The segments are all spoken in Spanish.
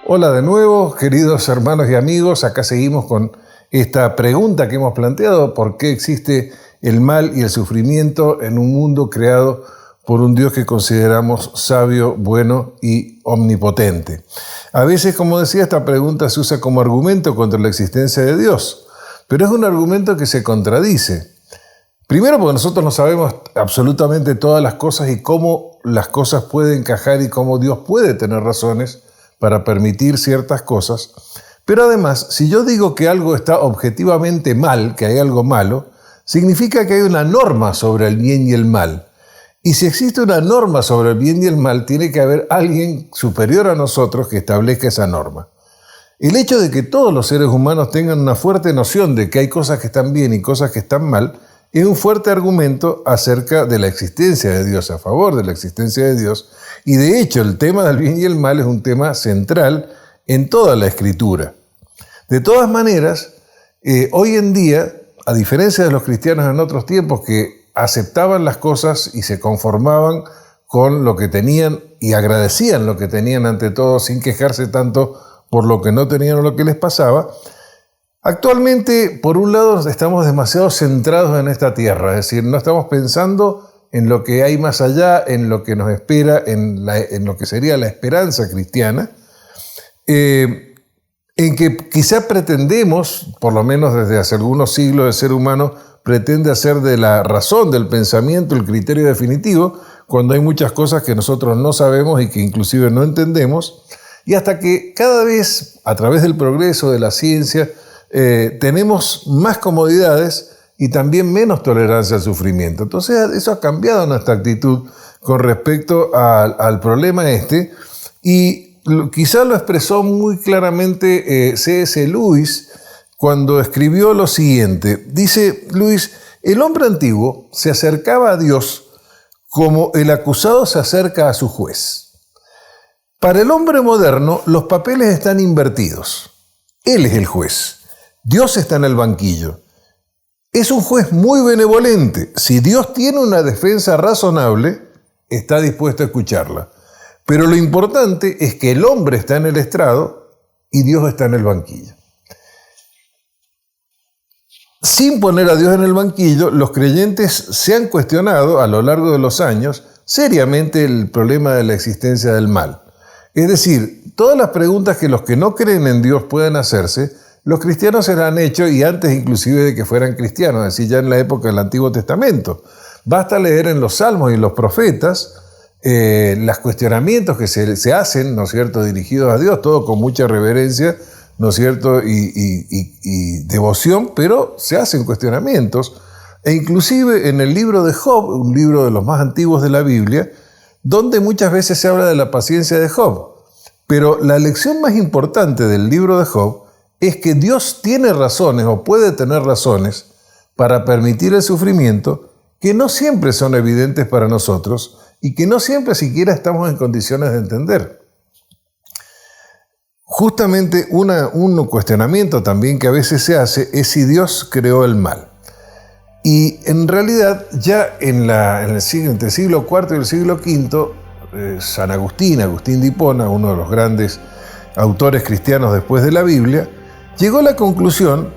Hola de nuevo, queridos hermanos y amigos. Acá seguimos con esta pregunta que hemos planteado: ¿por qué existe el mal y el sufrimiento en un mundo creado por un Dios que consideramos sabio, bueno y omnipotente? A veces, como decía, esta pregunta se usa como argumento contra la existencia de Dios, pero es un argumento que se contradice. Primero, porque nosotros no sabemos absolutamente todas las cosas y cómo las cosas pueden encajar y cómo Dios puede tener razones para permitir ciertas cosas. Pero además, si yo digo que algo está objetivamente mal, que hay algo malo, significa que hay una norma sobre el bien y el mal. Y si existe una norma sobre el bien y el mal, tiene que haber alguien superior a nosotros que establezca esa norma. El hecho de que todos los seres humanos tengan una fuerte noción de que hay cosas que están bien y cosas que están mal, es un fuerte argumento acerca de la existencia de Dios, a favor de la existencia de Dios. Y de hecho, el tema del bien y el mal es un tema central en toda la Escritura. De todas maneras, hoy en día, a diferencia de los cristianos en otros tiempos que aceptaban las cosas y se conformaban con lo que tenían y agradecían lo que tenían ante todo sin quejarse tanto por lo que no tenían o lo que les pasaba, actualmente, por un lado, estamos demasiado centrados en esta tierra, es decir, no estamos pensando en lo que hay más allá, en lo que nos espera, en lo que sería la esperanza cristiana, en que quizá pretendemos, por lo menos desde hace algunos siglos el ser humano pretende hacer de la razón, del pensamiento, el criterio definitivo, cuando hay muchas cosas que nosotros no sabemos y que inclusive no entendemos, y hasta que cada vez, a través del progreso de la ciencia, tenemos más comodidades y también menos tolerancia al sufrimiento. Entonces eso ha cambiado nuestra actitud con respecto al problema y quizá lo expresó muy claramente C.S. Lewis cuando escribió lo siguiente. Dice Lewis: el hombre antiguo se acercaba a Dios como el acusado se acerca a su juez. Para el hombre moderno los papeles están invertidos. Él es el juez. Dios está en el banquillo. Es un juez muy benevolente. Si Dios tiene una defensa razonable, está dispuesto a escucharla. Pero lo importante es que el hombre está en el estrado y Dios está en el banquillo. Sin poner a Dios en el banquillo, los creyentes se han cuestionado a lo largo de los años seriamente el problema de la existencia del mal. Es decir, todas las preguntas que los que no creen en Dios pueden hacerse, los cristianos se las han hecho, y antes inclusive de que fueran cristianos, es decir, ya en la época del Antiguo Testamento. Basta leer en los Salmos y en los profetas los cuestionamientos que se hacen, ¿no es cierto?, dirigidos a Dios, todo con mucha reverencia, ¿no es cierto?, y devoción, pero se hacen cuestionamientos. E inclusive en el libro de Job, un libro de los más antiguos de la Biblia, donde muchas veces se habla de la paciencia de Job. Pero la lección más importante del libro de Job es que Dios tiene razones o puede tener razones para permitir el sufrimiento que no siempre son evidentes para nosotros y que no siempre siquiera estamos en condiciones de entender. Justamente un cuestionamiento también que a veces se hace es si Dios creó el mal. Y en realidad ya entre el siglo IV y el siglo V, San Agustín de Hipona, uno de los grandes autores cristianos después de la Biblia, llegó a la conclusión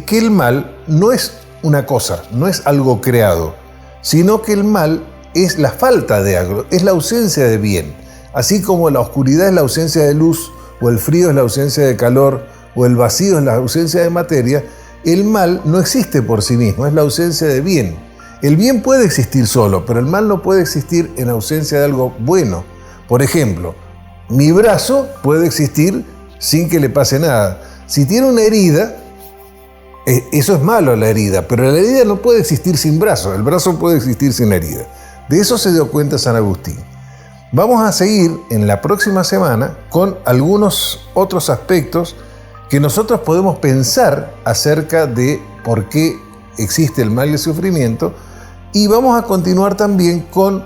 que el mal no es una cosa, no es algo creado, sino que el mal es la falta de algo, es la ausencia de bien. Así como la oscuridad es la ausencia de luz, o el frío es la ausencia de calor, o el vacío es la ausencia de materia, el mal no existe por sí mismo, es la ausencia de bien. El bien puede existir solo, pero el mal no puede existir en ausencia de algo bueno. Por ejemplo, mi brazo puede existir sin que le pase nada. Si tiene una herida, eso es malo, la herida, pero la herida no puede existir sin brazo, el brazo puede existir sin herida. De eso se dio cuenta San Agustín. Vamos a seguir en la próxima semana con algunos otros aspectos que nosotros podemos pensar acerca de por qué existe el mal y el sufrimiento, y vamos a continuar también con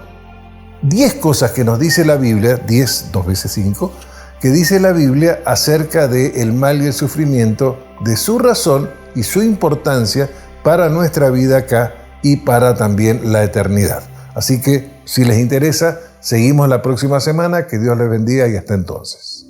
10 cosas que nos dice la Biblia, 10, 2 veces 5, que dice la Biblia acerca del mal y el sufrimiento, de su razón y su importancia para nuestra vida acá y para también la eternidad. Así que, si les interesa, seguimos la próxima semana. Que Dios les bendiga y hasta entonces.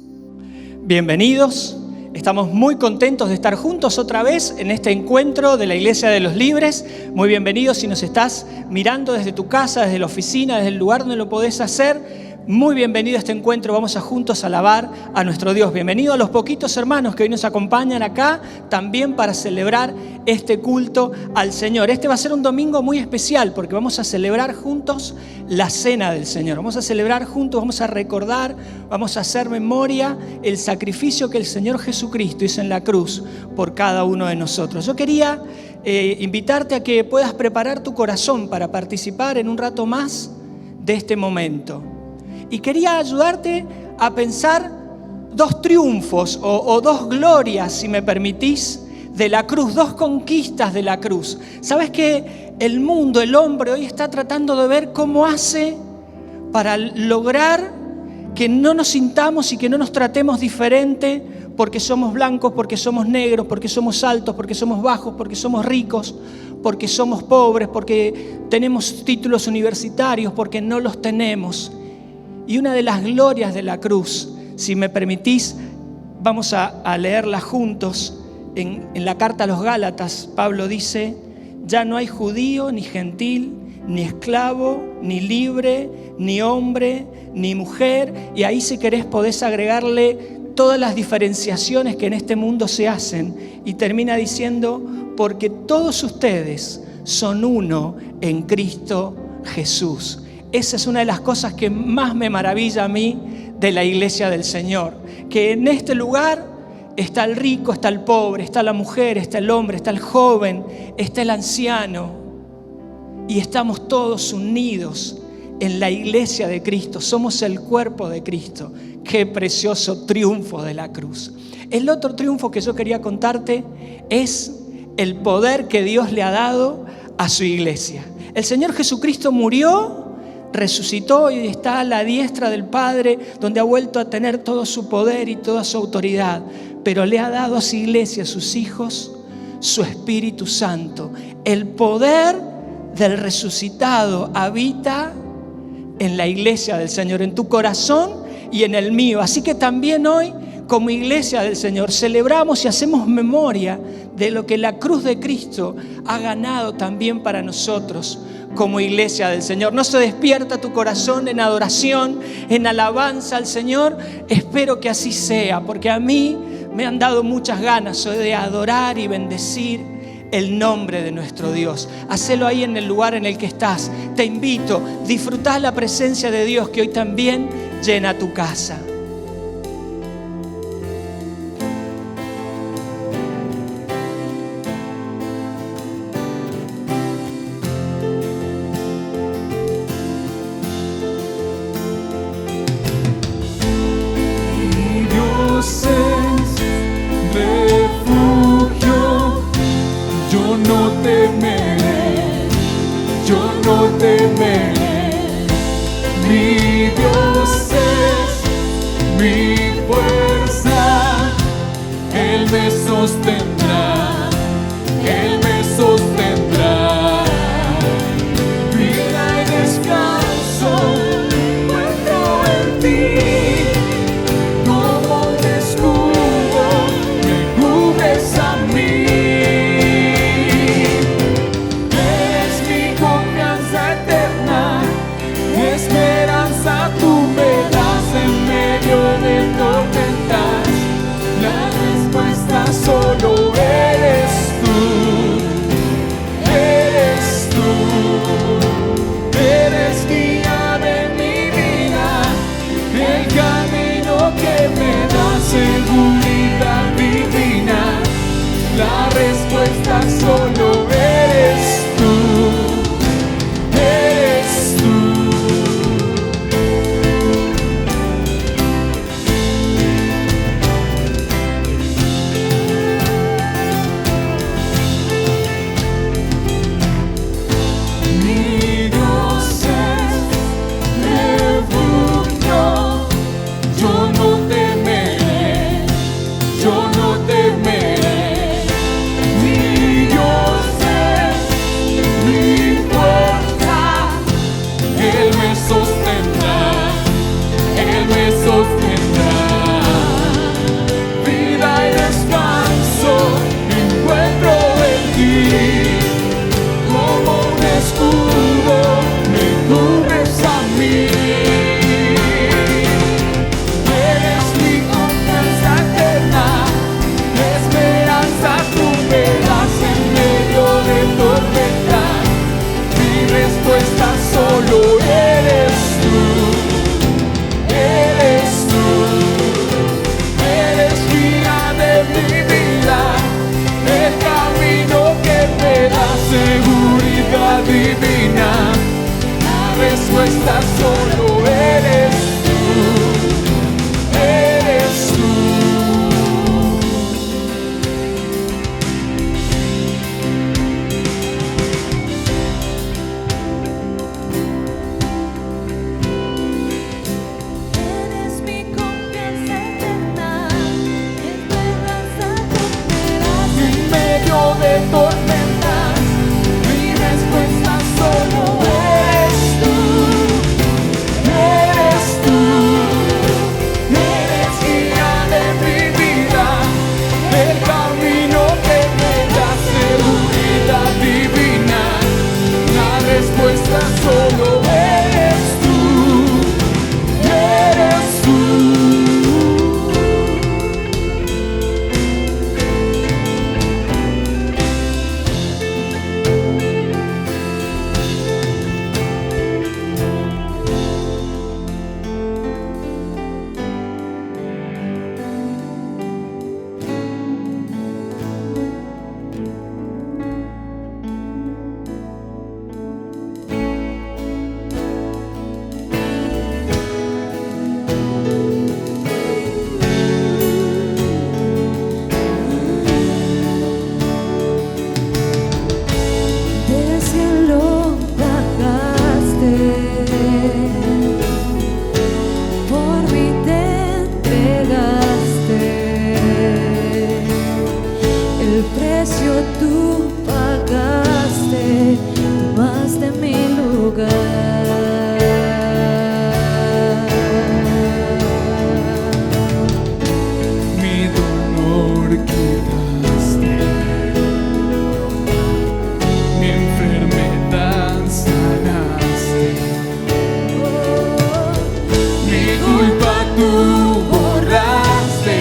bienvenidos. Estamos muy contentos de estar juntos otra vez en este encuentro de la Iglesia de los Libres. Muy bienvenidos si nos estás mirando desde tu casa, desde la oficina, desde el lugar donde lo podés hacer. Muy bienvenido a este encuentro, vamos a juntos alabar a nuestro Dios. Bienvenido a los poquitos hermanos que hoy nos acompañan acá, también para celebrar este culto al Señor. Este va a ser un domingo muy especial porque vamos a celebrar juntos la cena del Señor. Vamos a celebrar juntos, vamos a recordar, vamos a hacer memoria el sacrificio que el Señor Jesucristo hizo en la cruz por cada uno de nosotros. Yo quería invitarte a que puedas preparar tu corazón para participar en un rato más de este momento. Y quería ayudarte a pensar dos triunfos o dos glorias, si me permitís, de la cruz, dos conquistas de la cruz. ¿Sabes que el mundo, el hombre, hoy está tratando de ver cómo hace para lograr que no nos sintamos y que no nos tratemos diferente porque somos blancos, porque somos negros, porque somos altos, porque somos bajos, porque somos ricos, porque somos pobres, porque tenemos títulos universitarios, porque no los tenemos? Y una de las glorias de la cruz, si me permitís, vamos a leerla juntos. En la carta a los Gálatas, Pablo dice: ya no hay judío, ni gentil, ni esclavo, ni libre, ni hombre, ni mujer. Y ahí, si querés, podés agregarle todas las diferenciaciones que en este mundo se hacen. Y termina diciendo: porque todos ustedes son uno en Cristo Jesús. Esa es una de las cosas que más me maravilla a mí de la Iglesia del Señor. Que en este lugar está el rico, está el pobre, está la mujer, está el hombre, está el joven, está el anciano. Y estamos todos unidos en la Iglesia de Cristo. Somos el cuerpo de Cristo. Qué precioso triunfo de la cruz. El otro triunfo que yo quería contarte es el poder que Dios le ha dado a su Iglesia. El Señor Jesucristo murió, resucitó y está a la diestra del Padre, donde ha vuelto a tener todo su poder y toda su autoridad. Pero le ha dado a su iglesia, a sus hijos, su Espíritu Santo. El poder del resucitado habita en la iglesia del Señor, en tu corazón y en el mío. Así que también hoy, como iglesia del Señor, celebramos y hacemos memoria de lo que la cruz de Cristo ha ganado también para nosotros como iglesia del Señor. ¿No se despierta tu corazón en adoración, en alabanza al Señor? Espero que así sea, porque a mí me han dado muchas ganas hoy de adorar y bendecir el nombre de nuestro Dios. Hacelo ahí en el lugar en el que estás. Te invito, disfrutá la presencia de Dios que hoy también llena tu casa. Yo no temeré, mi Dios. ti, como un escudo me cubres a mí. Eres mi confianza eterna, esperanza tú me das en medio de tormenta. Mi respuesta solo eres tú, eres tú. Eres guía de mi vida, el camino que me da seguridad divina. La respuesta solo eres tú, eres tú. Eres mi confianza eterna, esperanza tú me das. En medio de tormentas, mi respuesta solo eres tú, eres tú. Eres guía de mi vida, el camino que me da seguridad divina. La respuesta solo eres tú, eres tú. Del cielo bajaste, por mí te entregaste, el precio tú pagaste, tomaste mi lugar. Mi dolor quitaste, mi enfermedad sanaste, mi culpa tú borraste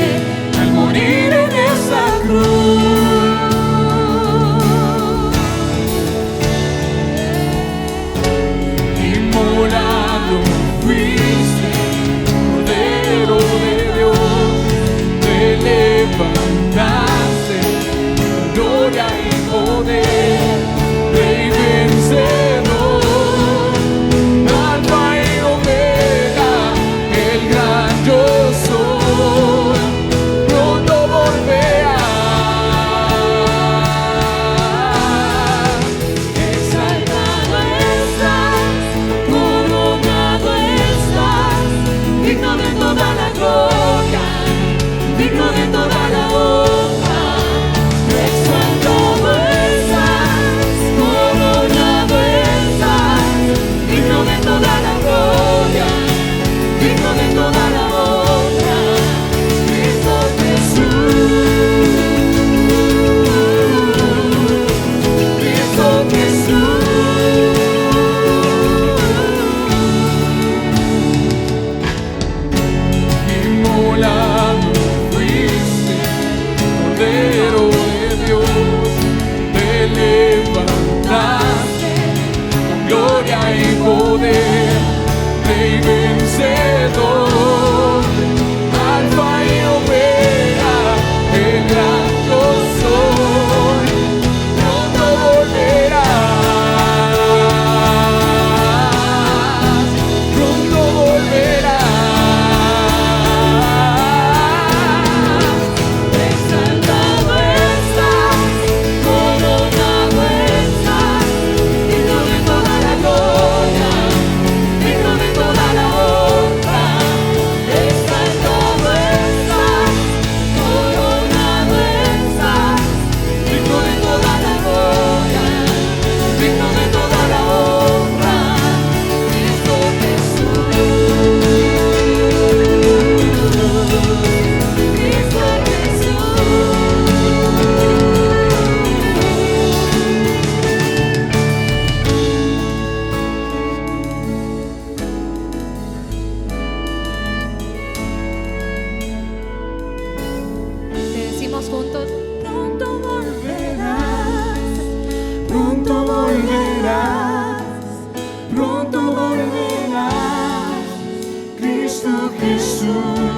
al morir en esa cruz. Inmolado fuiste, Cordero de Dios, te levantaste, gloria y poder, Rey vencedor, Alfa y Omega, el gran yo soy, pronto volverás. Exaltado estás, coronado estás, digno de toda la gloria, digno de toda la honra. Exaltado estás,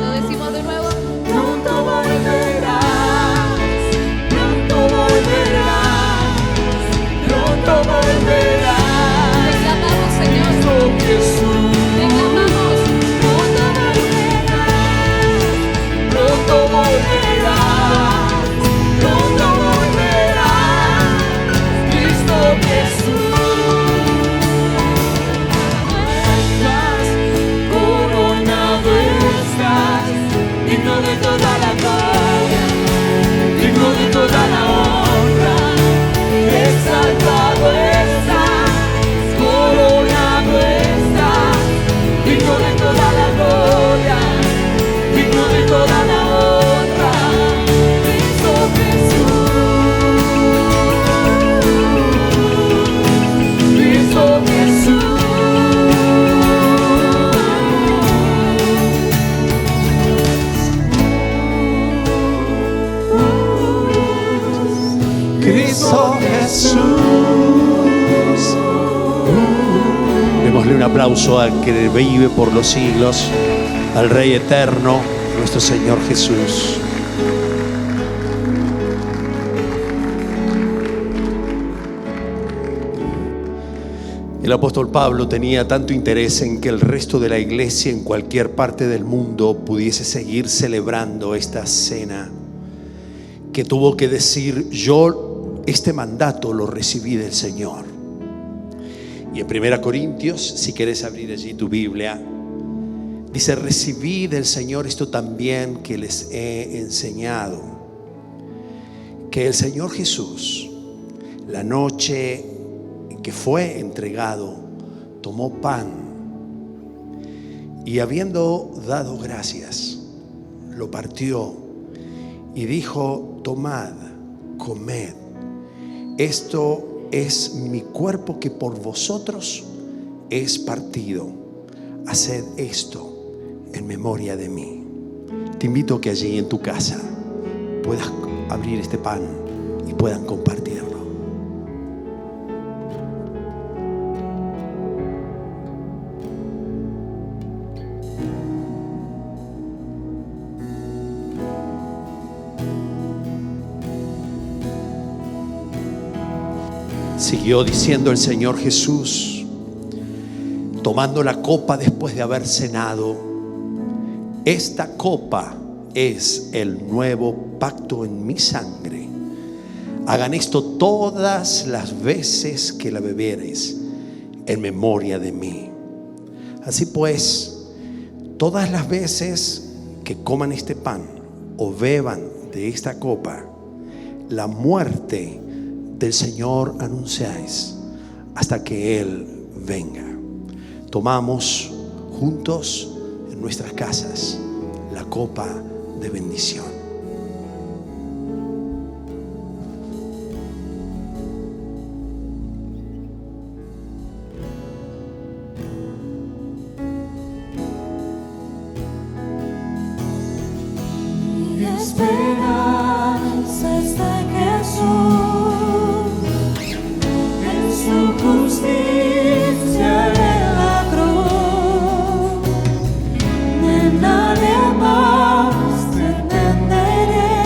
Lo decimos de nuevo. Pronto volverás, pronto volverás, pronto volverás. Te clamamos, Señor. Oh Jesús, Te clamamos. pronto volverás, pronto volverás, Cristo Jesús. Estás coronado, estás digno de toda la gloria, digno de toda la honra. Exaltado estás, coronado estás, digno de toda la gloria, digno de toda la honra. Cristo Jesús, Cristo Jesús. Cristo Jesús. Démosle un aplauso al que vive por los siglos, al Rey eterno, nuestro Señor Jesús. El apóstol Pablo tenía tanto interés en que el resto de la iglesia en cualquier parte del mundo pudiese seguir celebrando esta cena, que tuvo que decir: yo este mandato lo recibí del Señor. Y en 1 Corintios, si quieres abrir allí tu Biblia, dice: recibí del Señor esto también que les he enseñado, que el Señor Jesús, la noche en que fue entregado, tomó pan y, habiendo dado gracias, lo partió y dijo: tomad, comed, esto es mi cuerpo que por vosotros es partido. Haced esto en memoria de mí. Te invito a que allí en tu casa puedas abrir este pan y puedan compartirlo. Siguió diciendo el Señor Jesús, tomando la copa después de haber cenado: esta copa es el nuevo pacto en mi sangre. Hagan esto todas las veces que la bebiereis en memoria de mí. Así pues, todas las veces que coman este pan o beban de esta copa, la muerte del Señor anunciáis hasta que Él venga. Tomamos juntos en nuestras casas la copa de bendición. Mi esperanza está en Jesús, en su justicia en la cruz. De nadie más dependeré,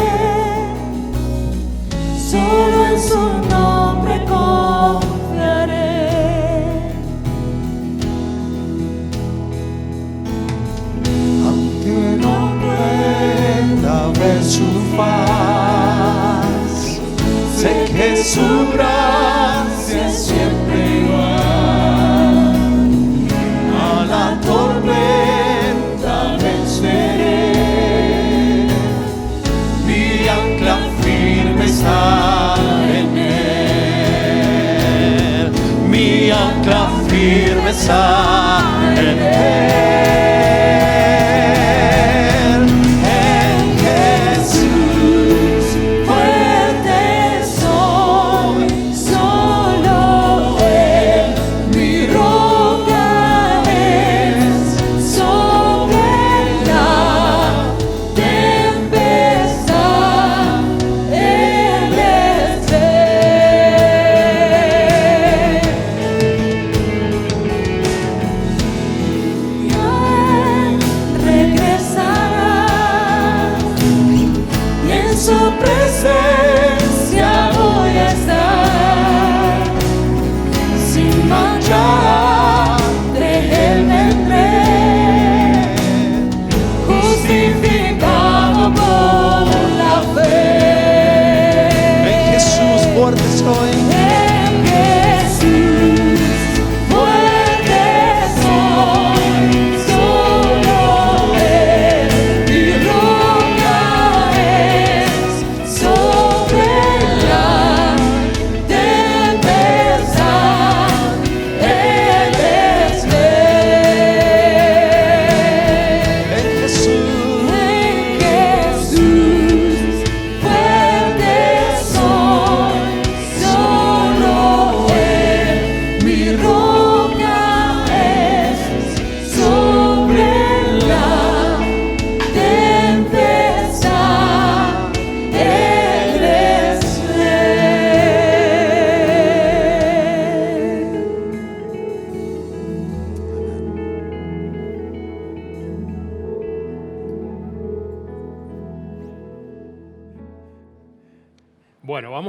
solo en su nombre confiaré. Aunque no pueda ver su faz, sé que su gracia es siempre igual. A la tormenta venceré, mi ancla firme está en Él, mi ancla firme está en Él. En Jesús Fuerte soy, solo Él, mi roca es, sobre la tempestad Él es Rey.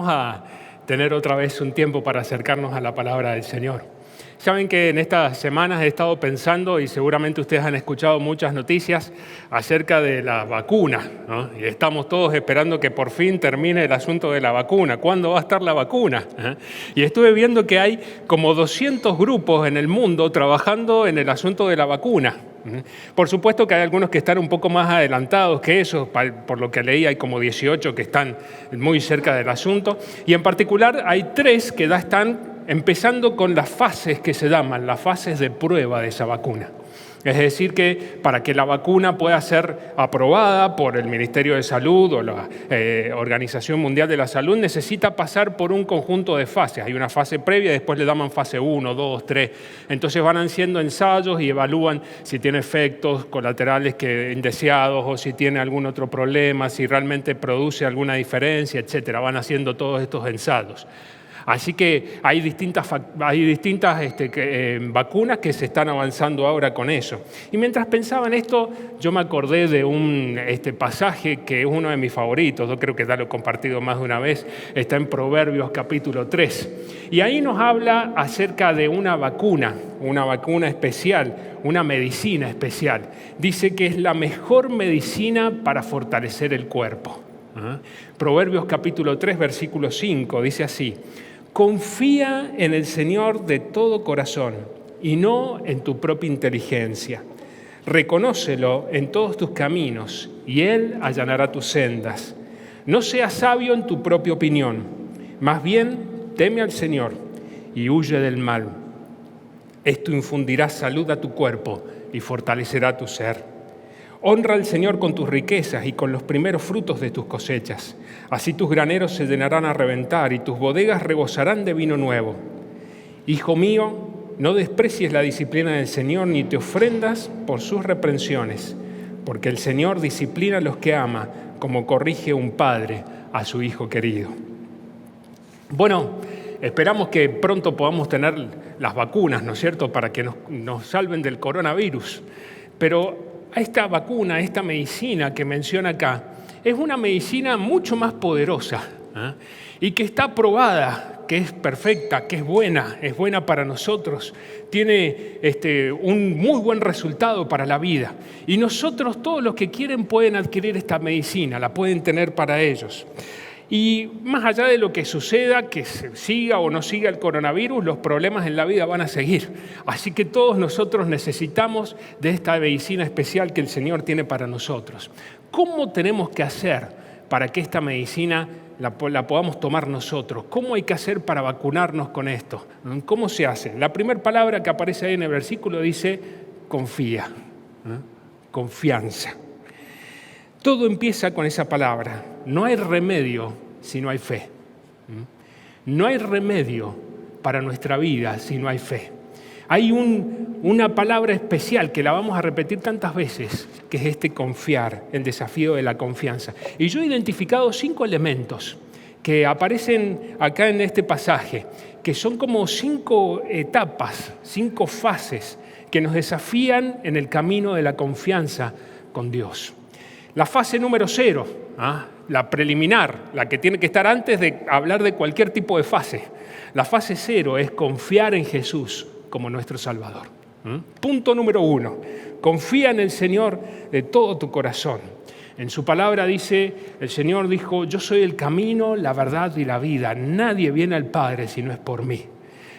a tener otra vez un tiempo para acercarnos a la palabra del Señor. Saben que en estas semanas he estado pensando, y seguramente ustedes han escuchado muchas noticias acerca de la vacuna, ¿no? Y estamos todos esperando que por fin termine el asunto de la vacuna. ¿Cuándo va a estar la vacuna? Y estuve viendo que hay como 200 grupos en el mundo trabajando en el asunto de la vacuna. Por supuesto que hay algunos que están un poco más adelantados que eso, por lo que leí hay como 18 que están muy cerca del asunto, y en particular hay 3 que ya están empezando con las fases que se llaman, las fases de prueba de esa vacuna. Es decir, que para que la vacuna pueda ser aprobada por el Ministerio de Salud o la Organización Mundial de la Salud, necesita pasar por un conjunto de fases. Hay una fase previa, después le llaman fase 1, 2, 3. Entonces van haciendo ensayos y evalúan si tiene efectos colaterales indeseados o si tiene algún otro problema, si realmente produce alguna diferencia, etc. Van haciendo todos estos ensayos. Así que hay distintas vacunas que se están avanzando ahora con eso. Y mientras pensaba en esto, yo me acordé de un pasaje que es uno de mis favoritos. Yo creo que ya lo he compartido más de una vez. Está en Proverbios capítulo 3. Y ahí nos habla acerca de una vacuna especial, una medicina especial. Dice que es la mejor medicina para fortalecer el cuerpo. Proverbios capítulo 3, versículo 5, dice así: confía en el Señor de todo corazón y no en tu propia inteligencia. Reconócelo en todos tus caminos y Él allanará tus sendas. No seas sabio en tu propia opinión, más bien teme al Señor y huye del mal. Esto infundirá salud a tu cuerpo y fortalecerá tu ser. Honra al Señor con tus riquezas y con los primeros frutos de tus cosechas. Así tus graneros se llenarán a reventar y tus bodegas rebosarán de vino nuevo. Hijo mío, no desprecies la disciplina del Señor ni te ofrendas por sus reprensiones, porque el Señor disciplina a los que ama, como corrige un padre a su hijo querido. Bueno, esperamos que pronto podamos tener las vacunas, ¿no es cierto?, para que nos salven del coronavirus. Pero esta vacuna, esta medicina que menciona acá, es una medicina mucho más poderosa, y que está probada, que es perfecta, que es buena para nosotros, tiene un muy buen resultado para la vida. Y nosotros, todos los que quieren, pueden adquirir esta medicina, la pueden tener para ellos. Y más allá de lo que suceda, que se siga o no siga el coronavirus, los problemas en la vida van a seguir. Así que todos nosotros necesitamos de esta medicina especial que el Señor tiene para nosotros. ¿Cómo tenemos que hacer para que esta medicina la podamos tomar nosotros? ¿Cómo hay que hacer para vacunarnos con esto? ¿Cómo se hace? La primera palabra que aparece ahí en el versículo dice confía, confianza. Todo empieza con esa palabra. No hay remedio si no hay fe. No hay remedio para nuestra vida si no hay fe. Hay una palabra especial que la vamos a repetir tantas veces, que es confiar, el desafío de la confianza. Y yo he identificado 5 elementos que aparecen acá en este pasaje, que son como 5 etapas, 5 fases que nos desafían en el camino de la confianza con Dios. La fase número 0, la preliminar, la que tiene que estar antes de hablar de cualquier tipo de fase. La fase 0 es confiar en Jesús como nuestro Salvador. Punto número 1, confía en el Señor de todo tu corazón. En su palabra dice, el Señor dijo: yo soy el camino, la verdad y la vida. Nadie viene al Padre si no es por mí.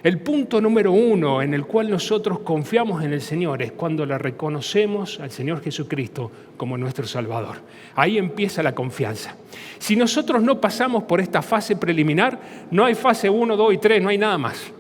El punto número 1 en el cual nosotros confiamos en el Señor es cuando le reconocemos al Señor Jesucristo como nuestro Salvador. Ahí empieza la confianza. Si nosotros no pasamos por esta fase preliminar, no hay fase 1, 2 y 3, no hay nada más.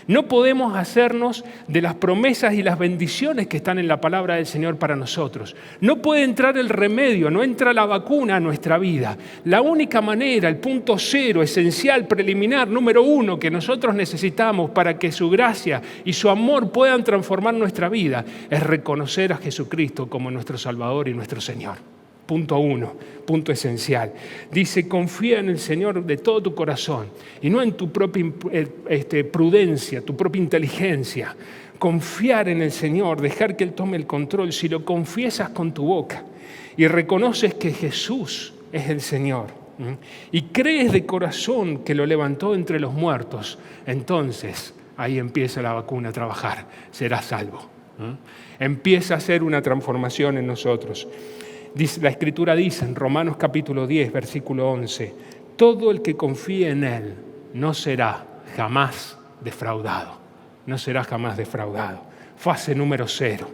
No podemos hacernos de las promesas y las bendiciones que están en la palabra del Señor para nosotros. No puede entrar el remedio, no entra la vacuna a nuestra vida. La única manera, el punto 0, esencial, preliminar, número 1, que nosotros necesitamos para que su gracia y su amor puedan transformar nuestra vida, es reconocer a Jesucristo como nuestro Salvador y nuestro Señor. Punto 1, punto esencial. Dice, confía en el Señor de todo tu corazón y no en tu propia prudencia, tu propia inteligencia. Confiar en el Señor, dejar que Él tome el control. Si lo confiesas con tu boca y reconoces que Jesús es el Señor, y crees de corazón que lo levantó entre los muertos, entonces ahí empieza la vacuna a trabajar, serás salvo. Empieza a hacer una transformación en nosotros. La Escritura dice en Romanos capítulo 10, versículo 11, todo el que confíe en Él no será jamás defraudado. No será jamás defraudado. Fase número 0.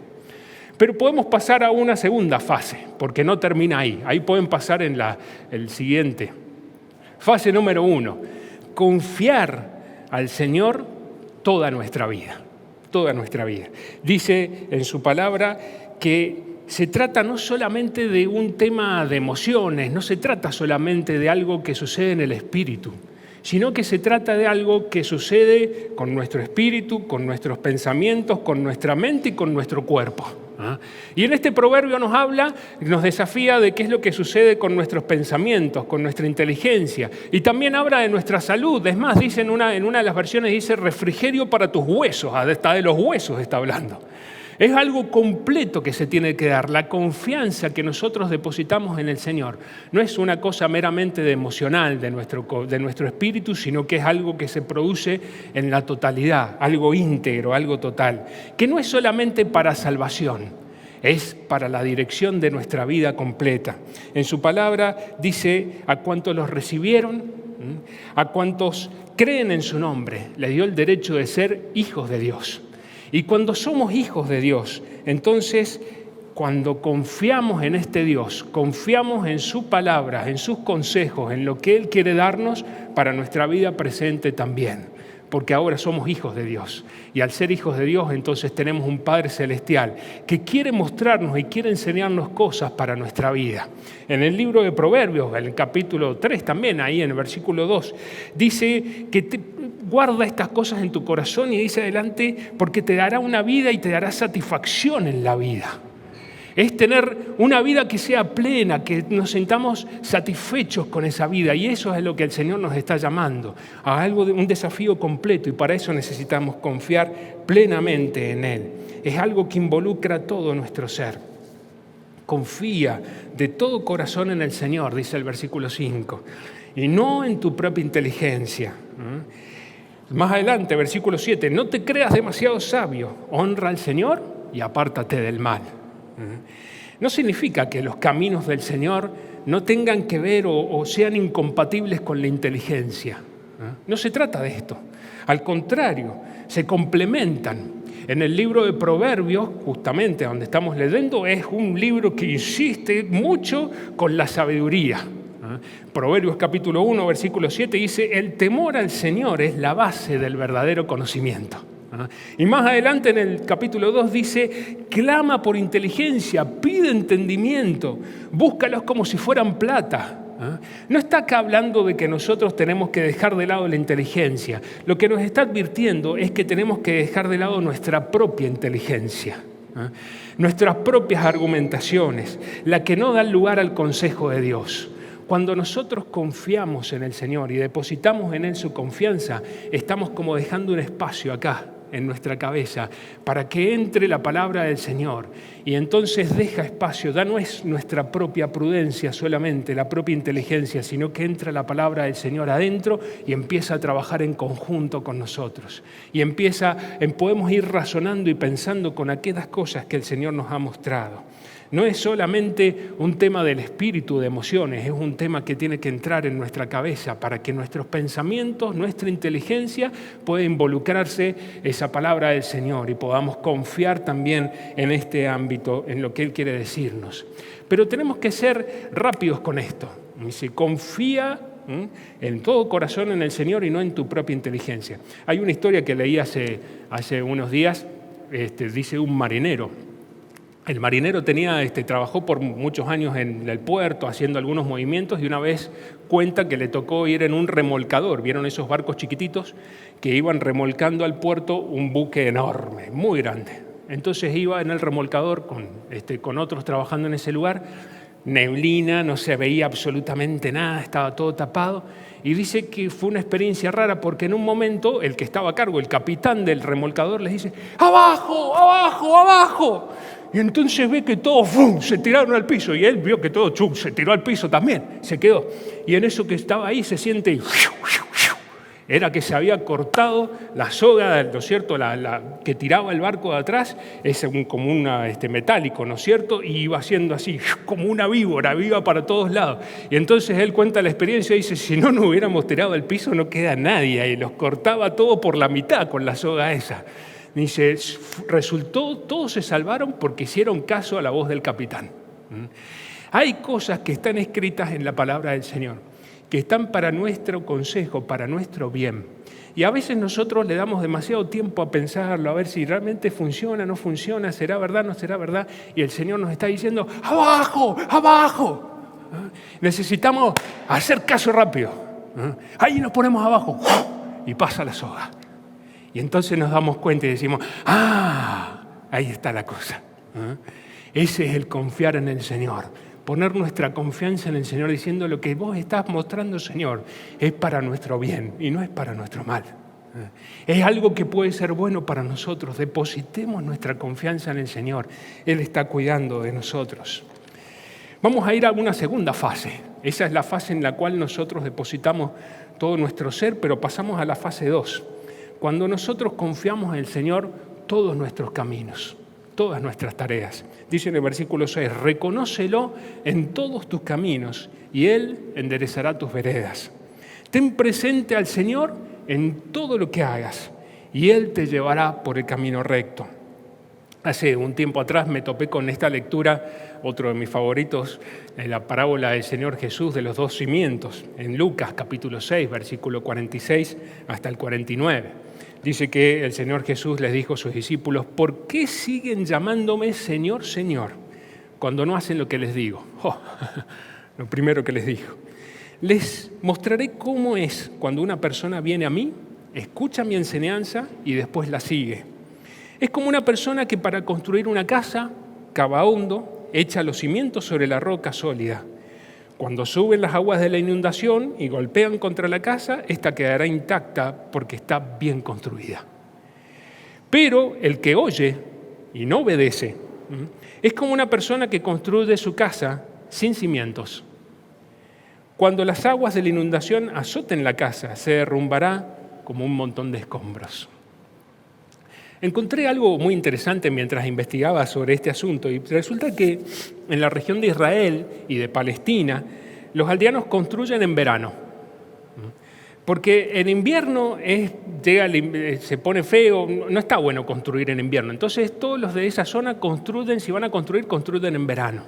Pero podemos pasar a una segunda fase, porque no termina ahí. Ahí pueden pasar en el siguiente. Fase número 1. Confiar al Señor toda nuestra vida. Toda nuestra vida. Dice en su palabra que se trata no solamente de un tema de emociones, no se trata solamente de algo que sucede en el espíritu, sino que se trata de algo que sucede con nuestro espíritu, con nuestros pensamientos, con nuestra mente y con nuestro cuerpo. Y en este proverbio nos habla, nos desafía de qué es lo que sucede con nuestros pensamientos, con nuestra inteligencia. Y también habla de nuestra salud. Es más, dice en una de las versiones, dice refrigerio para tus huesos. Hasta de los huesos está hablando. Es algo completo que se tiene que dar. La confianza que nosotros depositamos en el Señor no es una cosa meramente emocional de nuestro espíritu, sino que es algo que se produce en la totalidad, algo íntegro, algo total, que no es solamente para salvación, es para la dirección de nuestra vida completa. En su palabra dice, a cuantos los recibieron, a cuantos creen en su nombre, les dio el derecho de ser hijos de Dios. Y cuando somos hijos de Dios, entonces cuando confiamos en este Dios, confiamos en su palabra, en sus consejos, en lo que Él quiere darnos para nuestra vida presente también. Porque ahora somos hijos de Dios. Y al ser hijos de Dios, entonces tenemos un Padre Celestial que quiere mostrarnos y quiere enseñarnos cosas para nuestra vida. En el libro de Proverbios, en el capítulo 3 también, ahí en el versículo 2, dice que guarda estas cosas en tu corazón y dice adelante, porque te dará una vida y te dará satisfacción en la vida. Es tener una vida que sea plena, que nos sintamos satisfechos con esa vida. Y eso es lo que el Señor nos está llamando, a algo de un desafío completo. Y para eso necesitamos confiar plenamente en Él. Es algo que involucra todo nuestro ser. Confía de todo corazón en el Señor, dice el versículo 5. Y no en tu propia inteligencia. Más adelante, versículo 7. No te creas demasiado sabio. Honra al Señor y apártate del mal. No significa que los caminos del Señor no tengan que ver o sean incompatibles con la inteligencia. No se trata de esto. Al contrario, se complementan. En el libro de Proverbios, justamente donde estamos leyendo, es un libro que insiste mucho con la sabiduría. Proverbios capítulo 1, versículo 7 dice, el temor al Señor es la base del verdadero conocimiento. Y más adelante en el capítulo 2 dice, clama por inteligencia, pide entendimiento, búscalos como si fueran plata. No está acá hablando de que nosotros tenemos que dejar de lado la inteligencia. Lo que nos está advirtiendo es que tenemos que dejar de lado nuestra propia inteligencia, nuestras propias argumentaciones, la que no dan lugar al consejo de Dios. Cuando nosotros confiamos en el Señor y depositamos en Él su confianza, estamos como dejando un espacio acá en nuestra cabeza para que entre la palabra del Señor y entonces deja espacio, ya no es nuestra propia prudencia solamente, la propia inteligencia, sino que entra la palabra del Señor adentro y empieza a trabajar en conjunto con nosotros y podemos ir razonando y pensando con aquellas cosas que el Señor nos ha mostrado. No es solamente un tema del espíritu, de emociones, es un tema que tiene que entrar en nuestra cabeza para que nuestros pensamientos, nuestra inteligencia pueda involucrarse esa palabra del Señor y podamos confiar también en este ámbito, en lo que Él quiere decirnos. Pero tenemos que ser rápidos con esto. Dice, confía en todo corazón en el Señor y no en tu propia inteligencia. Hay una historia que leí hace unos días, dice un marinero. El marinero trabajó por muchos años en el puerto haciendo algunos movimientos y una vez cuenta que le tocó ir en un remolcador. ¿Vieron esos barcos chiquititos que iban remolcando al puerto un buque enorme, muy grande? Entonces iba en el remolcador con otros trabajando en ese lugar, neblina, no se veía absolutamente nada, estaba todo tapado. Y dice que fue una experiencia rara porque en un momento el que estaba a cargo, el capitán del remolcador, les dice, ¡abajo, abajo, abajo! Y entonces ve que todos ¡fum!, se tiraron al piso. Y él vio que todo se tiró al piso también, se quedó. Y en eso que estaba ahí se siente... Era que se había cortado la soga, ¿no es cierto?, la que tiraba el barco de atrás, es como un metálico, ¿no es cierto?, y iba haciendo así, como una víbora, viva para todos lados. Y entonces él cuenta la experiencia y dice, si no nos hubiéramos tirado al piso no queda nadie, y los cortaba todo por la mitad con la soga esa. Dice, resultó, todos se salvaron porque hicieron caso a la voz del capitán. Hay cosas que están escritas en la palabra del Señor, que están para nuestro consejo, para nuestro bien. Y a veces nosotros le damos demasiado tiempo a pensarlo, a ver si realmente funciona, no funciona, será verdad, no será verdad. Y el Señor nos está diciendo, ¡abajo, abajo! Necesitamos hacer caso rápido. Ahí nos ponemos abajo y pasa la soga. Y entonces nos damos cuenta y decimos, ahí está la cosa. Ese es el confiar en el Señor. Poner nuestra confianza en el Señor diciendo lo que vos estás mostrando, Señor, es para nuestro bien y no es para nuestro mal. Es algo que puede ser bueno para nosotros. Depositemos nuestra confianza en el Señor. Él está cuidando de nosotros. Vamos a ir a una segunda fase. Esa es la fase en la cual nosotros depositamos todo nuestro ser, pero pasamos a la fase 2. Cuando nosotros confiamos en el Señor todos nuestros caminos, todas nuestras tareas. Dice en el versículo 6, reconócelo en todos tus caminos y Él enderezará tus veredas. Ten presente al Señor en todo lo que hagas y Él te llevará por el camino recto. Hace un tiempo atrás me topé con esta lectura, otro de mis favoritos, la parábola del Señor Jesús de los 2 cimientos, en Lucas capítulo 6, versículo 46 hasta el 49. Dice que el Señor Jesús les dijo a sus discípulos, ¿por qué siguen llamándome Señor, Señor, cuando no hacen lo que les digo? Lo primero que les dijo. Les mostraré cómo es cuando una persona viene a mí, escucha mi enseñanza y después la sigue. Es como una persona que para construir una casa, cava hondo, echa los cimientos sobre la roca sólida. Cuando suben las aguas de la inundación y golpean contra la casa, esta quedará intacta porque está bien construida. Pero el que oye y no obedece es como una persona que construye su casa sin cimientos. Cuando las aguas de la inundación azoten la casa, se derrumbará como un montón de escombros. Encontré algo muy interesante mientras investigaba sobre este asunto y resulta que en la región de Israel y de Palestina los aldeanos construyen en verano, porque en invierno se pone feo, no está bueno construir en invierno. Entonces todos los de esa zona construyen, si van a construir, construyen en verano.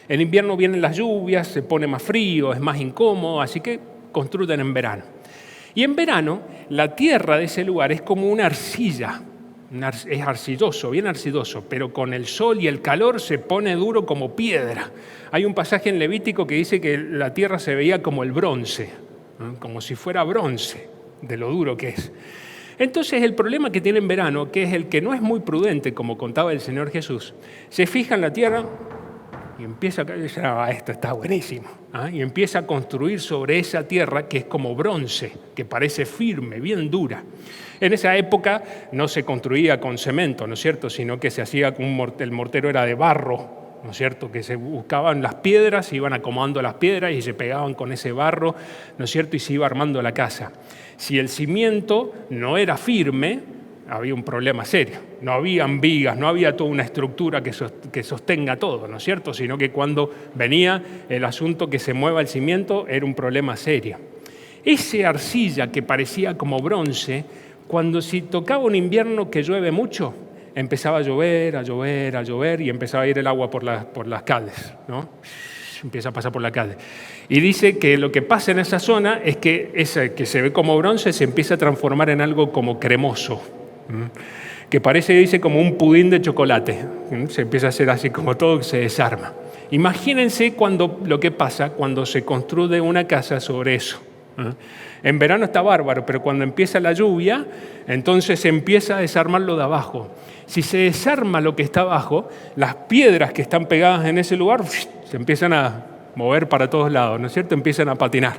En invierno vienen las lluvias, se pone más frío, es más incómodo, así que construyen en verano. Y en verano la tierra de ese lugar es como una arcilla. Es arcilloso, bien arcilloso, pero con el sol y el calor se pone duro como piedra. Hay un pasaje en Levítico que dice que la tierra se veía como el bronce, ¿no? Como si fuera bronce, de lo duro que es. Entonces el problema que tiene en verano, que es el que no es muy prudente, como contaba el Señor Jesús, se fija en la tierra y empieza a decir, esto está buenísimo. Y empieza a construir sobre esa tierra que es como bronce, que parece firme, bien dura. En esa época no se construía con cemento, ¿no es cierto?, sino que se hacía con el mortero era de barro, ¿no es cierto?, que se buscaban las piedras, iban acomodando las piedras y se pegaban con ese barro, ¿no es cierto?, y se iba armando la casa. Si el cimiento no era firme, había un problema serio. No habían vigas, no había toda una estructura que sostenga todo, ¿no es cierto?, sino que cuando venía el asunto que se mueva el cimiento era un problema serio. Esa arcilla que parecía como bronce, cuando si tocaba un invierno que llueve mucho, empezaba a llover, a llover, a llover y empezaba a ir el agua por las calles, ¿no? Empieza a pasar por la calle. Y dice que lo que pasa en esa zona es que ese que se ve como bronce se empieza a transformar en algo como cremoso, que parece, dice, como un pudín de chocolate. Se empieza a hacer así como todo, se desarma. Imagínense lo que pasa cuando se construye una casa sobre eso. En verano está bárbaro, pero cuando empieza la lluvia, entonces se empieza a desarmarlo de abajo. Si se desarma lo que está abajo, las piedras que están pegadas en ese lugar se empiezan a mover para todos lados, ¿no es cierto? Empiezan a patinar.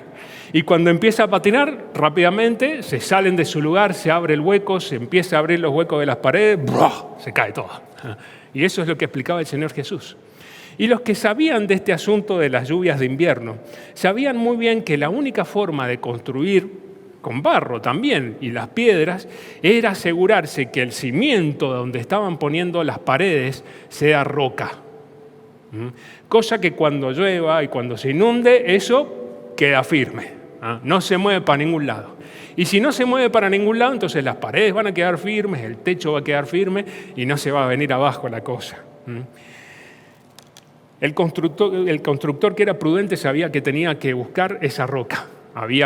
Y cuando empieza a patinar, rápidamente se salen de su lugar, se abre el hueco, se empieza a abrir los huecos de las paredes, se cae todo. Y eso es lo que explicaba el Señor Jesús. Y los que sabían de este asunto de las lluvias de invierno, sabían muy bien que la única forma de construir con barro también y las piedras era asegurarse que el cimiento donde estaban poniendo las paredes sea roca. Cosa que cuando llueva y cuando se inunde, eso queda firme, no se mueve para ningún lado. Y si no se mueve para ningún lado, entonces las paredes van a quedar firmes, el techo va a quedar firme y no se va a venir abajo la cosa. El constructor que era prudente sabía que tenía que buscar esa roca.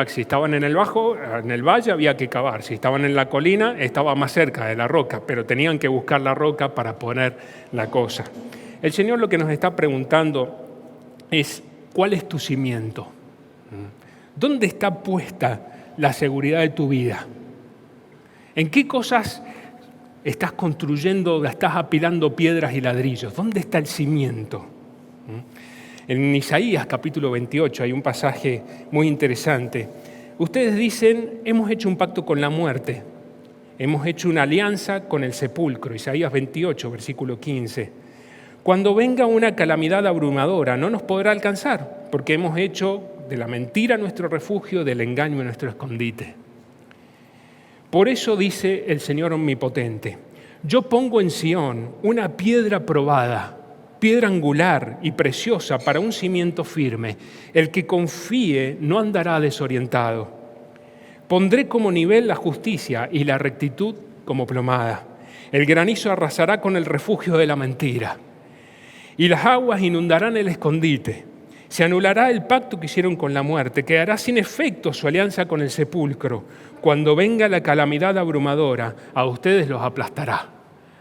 Si estaban en el valle había que cavar, si estaban en la colina estaba más cerca de la roca, pero tenían que buscar la roca para poner la cosa. El Señor lo que nos está preguntando es, ¿cuál es tu cimiento? ¿Dónde está puesta la seguridad de tu vida? ¿En qué cosas estás construyendo, estás apilando piedras y ladrillos? ¿Dónde está el cimiento? En Isaías capítulo 28 hay un pasaje muy interesante. Ustedes dicen, hemos hecho un pacto con la muerte, hemos hecho una alianza con el sepulcro. Isaías 28, versículo 15. Cuando venga una calamidad abrumadora no nos podrá alcanzar, porque hemos hecho de la mentira nuestro refugio, del engaño nuestro escondite. Por eso dice el Señor Omnipotente, yo pongo en Sión una piedra probada, piedra angular y preciosa para un cimiento firme. El que confíe no andará desorientado. Pondré como nivel la justicia y la rectitud como plomada. El granizo arrasará con el refugio de la mentira. Y las aguas inundarán el escondite. Se anulará el pacto que hicieron con la muerte. Quedará sin efecto su alianza con el sepulcro. Cuando venga la calamidad abrumadora, a ustedes los aplastará.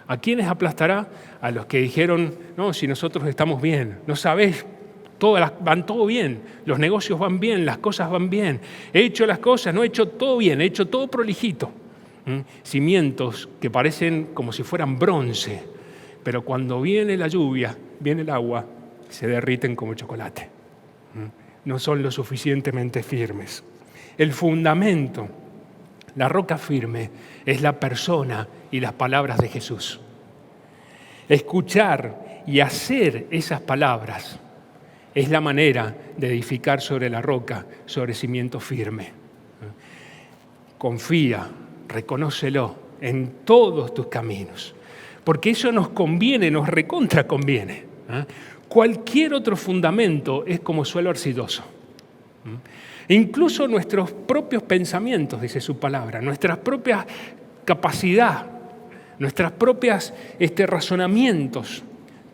¿A quiénes aplastará? A los que dijeron, no, si nosotros estamos bien, no sabés, van todo bien, los negocios van bien, las cosas van bien, he hecho las cosas, no he hecho todo bien, he hecho todo prolijito. Cimientos que parecen como si fueran bronce, pero cuando viene la lluvia, viene el agua, se derriten como chocolate. No son lo suficientemente firmes. El fundamento, la roca firme, es la persona y las palabras de Jesús. Escuchar y hacer esas palabras es la manera de edificar sobre la roca, sobre cimiento firme. Confía, reconócelo en todos tus caminos, porque eso nos conviene, nos recontra conviene. Cualquier otro fundamento es como suelo arcilloso. Incluso nuestros propios pensamientos, dice su palabra, nuestras propias capacidad, nuestras propias razonamientos,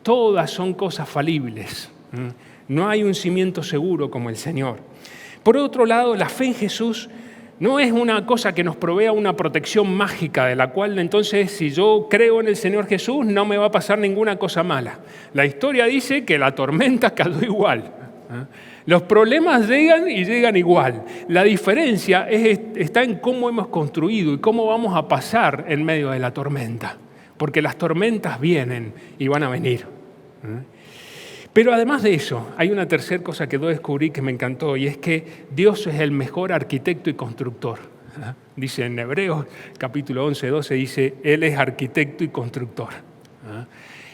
todas son cosas falibles. No hay un cimiento seguro como el Señor. Por otro lado, la fe en Jesús no es una cosa que nos provea una protección mágica de la cual entonces si yo creo en el Señor Jesús no me va a pasar ninguna cosa mala. La historia dice que la tormenta cayó igual. Los problemas llegan y llegan igual. La diferencia está en cómo hemos construido y cómo vamos a pasar en medio de la tormenta. Porque las tormentas vienen y van a venir. Pero además de eso, hay una tercera cosa que yo descubrí que me encantó y es que Dios es el mejor arquitecto y constructor. Dice en Hebreos capítulo 11, 12, dice, Él es arquitecto y constructor.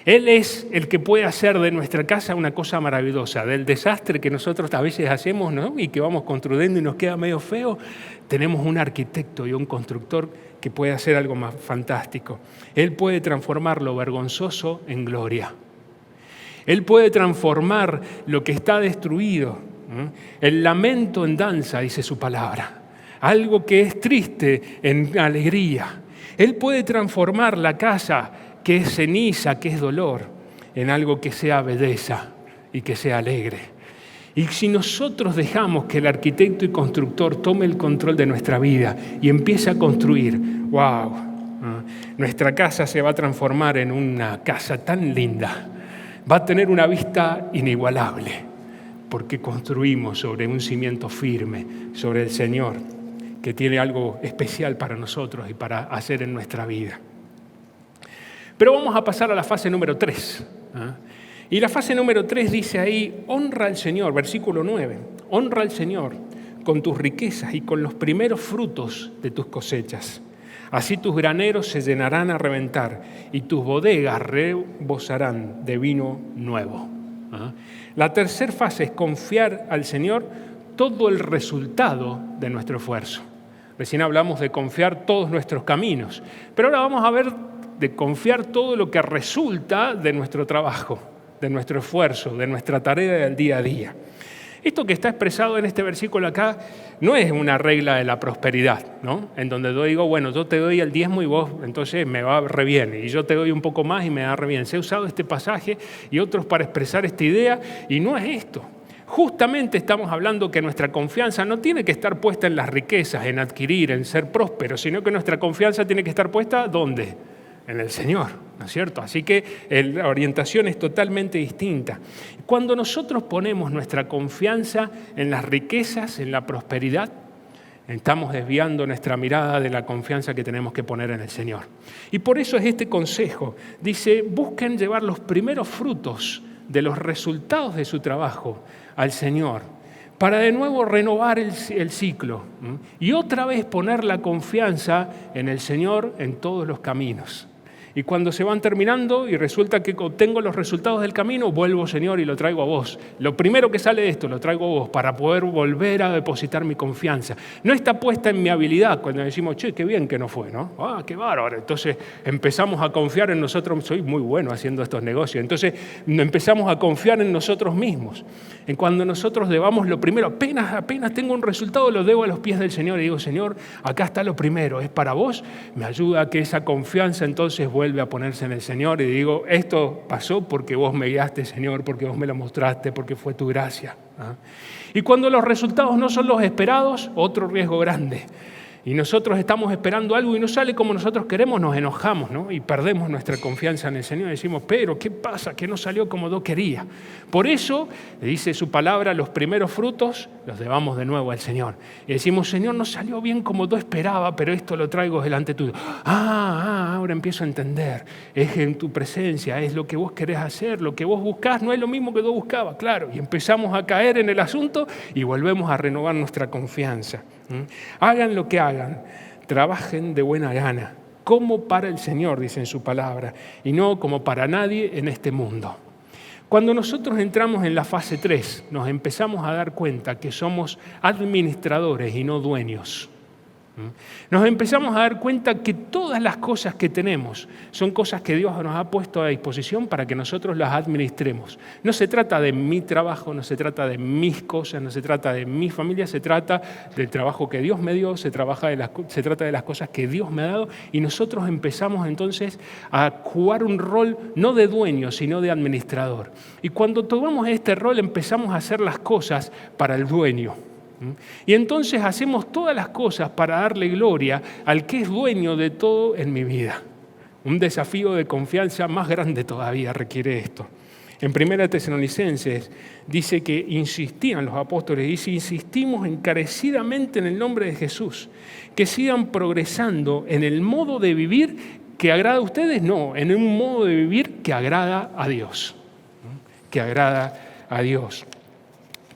Él es el que puede hacer de nuestra casa una cosa maravillosa. Del desastre que nosotros a veces hacemos, ¿no? Y que vamos construyendo y nos queda medio feo, tenemos un arquitecto y un constructor que puede hacer algo más fantástico. Él puede transformar lo vergonzoso en gloria. Él puede transformar lo que está destruido. El lamento en danza, dice su palabra. Algo que es triste en alegría. Él puede transformar la casa que es ceniza, que es dolor, en algo que sea belleza y que sea alegre. Y si nosotros dejamos que el arquitecto y constructor tome el control de nuestra vida y empiece a construir, ¡wow! Nuestra casa se va a transformar en una casa tan linda. Va a tener una vista inigualable, porque construimos sobre un cimiento firme, sobre el Señor, que tiene algo especial para nosotros y para hacer en nuestra vida. Pero vamos a pasar a la fase número 3. Y la fase número 3 dice ahí, honra al Señor, versículo 9, honra al Señor con tus riquezas y con los primeros frutos de tus cosechas. Así tus graneros se llenarán a reventar y tus bodegas rebosarán de vino nuevo. La tercera fase es confiar al Señor todo el resultado de nuestro esfuerzo. Recién hablamos de confiar todos nuestros caminos, pero ahora vamos a ver de confiar todo lo que resulta de nuestro trabajo, de nuestro esfuerzo, de nuestra tarea del día a día. Esto que está expresado en este versículo acá no es una regla de la prosperidad, ¿no? En donde yo digo, bueno, yo te doy el diezmo y vos entonces me va re bien, y yo te doy un poco más y me va re bien. Se ha usado este pasaje y otros para expresar esta idea, y no es esto. Justamente estamos hablando que nuestra confianza no tiene que estar puesta en las riquezas, en adquirir, en ser prósperos, sino que nuestra confianza tiene que estar puesta ¿dónde? En el Señor, ¿no es cierto? Así que la orientación es totalmente distinta. Cuando nosotros ponemos nuestra confianza en las riquezas, en la prosperidad, estamos desviando nuestra mirada de la confianza que tenemos que poner en el Señor. Y por eso es este consejo. Dice, busquen llevar los primeros frutos de los resultados de su trabajo al Señor, para de nuevo renovar el ciclo y otra vez poner la confianza en el Señor en todos los caminos. Y cuando se van terminando y resulta que obtengo los resultados del camino, vuelvo, Señor, y lo traigo a vos. Lo primero que sale de esto, lo traigo a vos para poder volver a depositar mi confianza. No está puesta en mi habilidad cuando decimos, che, qué bien que no fue, ¿no? Ah, qué bárbaro. Entonces empezamos a confiar en nosotros. Soy muy bueno haciendo estos negocios. Entonces empezamos a confiar en nosotros mismos. En cuando nosotros debamos lo primero, apenas tengo un resultado, lo debo a los pies del Señor y digo, Señor, acá está lo primero, es para vos. Me ayuda a que esa confianza entonces vuelve a ponerse en el Señor y digo, esto pasó porque vos me guiaste, Señor, porque vos me lo mostraste, porque fue tu gracia. Y cuando los resultados no son los esperados, otro riesgo grande. Y nosotros estamos esperando algo y no sale como nosotros queremos, nos enojamos, ¿no? Y perdemos nuestra confianza en el Señor y decimos, pero ¿qué pasa? Que no salió como yo quería. Por eso, le dice su palabra, los primeros frutos los debamos de nuevo al Señor. Y decimos, Señor, no salió bien como yo esperaba, pero esto lo traigo delante tuyo. Ahora empiezo a entender. Es en tu presencia, es lo que vos querés hacer, lo que vos buscás no es lo mismo que yo buscaba, claro. Y empezamos a caer en el asunto y volvemos a renovar nuestra confianza. Hagan lo que hagan, trabajen de buena gana, como para el Señor, dice en su palabra, y no como para nadie en este mundo. Cuando nosotros entramos en la fase 3, nos empezamos a dar cuenta que somos administradores y no dueños. Nos empezamos a dar cuenta que todas las cosas que tenemos son cosas que Dios nos ha puesto a disposición para que nosotros las administremos. No se trata de mi trabajo, no se trata de mis cosas, no se trata de mi familia, se trata del trabajo que Dios me dio, se trata de las cosas que Dios me ha dado y nosotros empezamos entonces a jugar un rol no de dueño, sino de administrador. Y cuando tomamos este rol empezamos a hacer las cosas para el dueño. Y entonces hacemos todas las cosas para darle gloria al que es dueño de todo en mi vida. Un desafío de confianza más grande todavía requiere esto. En 1 Tesalonicenses dice que insistían los apóstoles, dice, insistimos encarecidamente en el nombre de Jesús, que sigan progresando en el modo de vivir que agrada a ustedes, no, en un modo de vivir que agrada a Dios. Que agrada a Dios.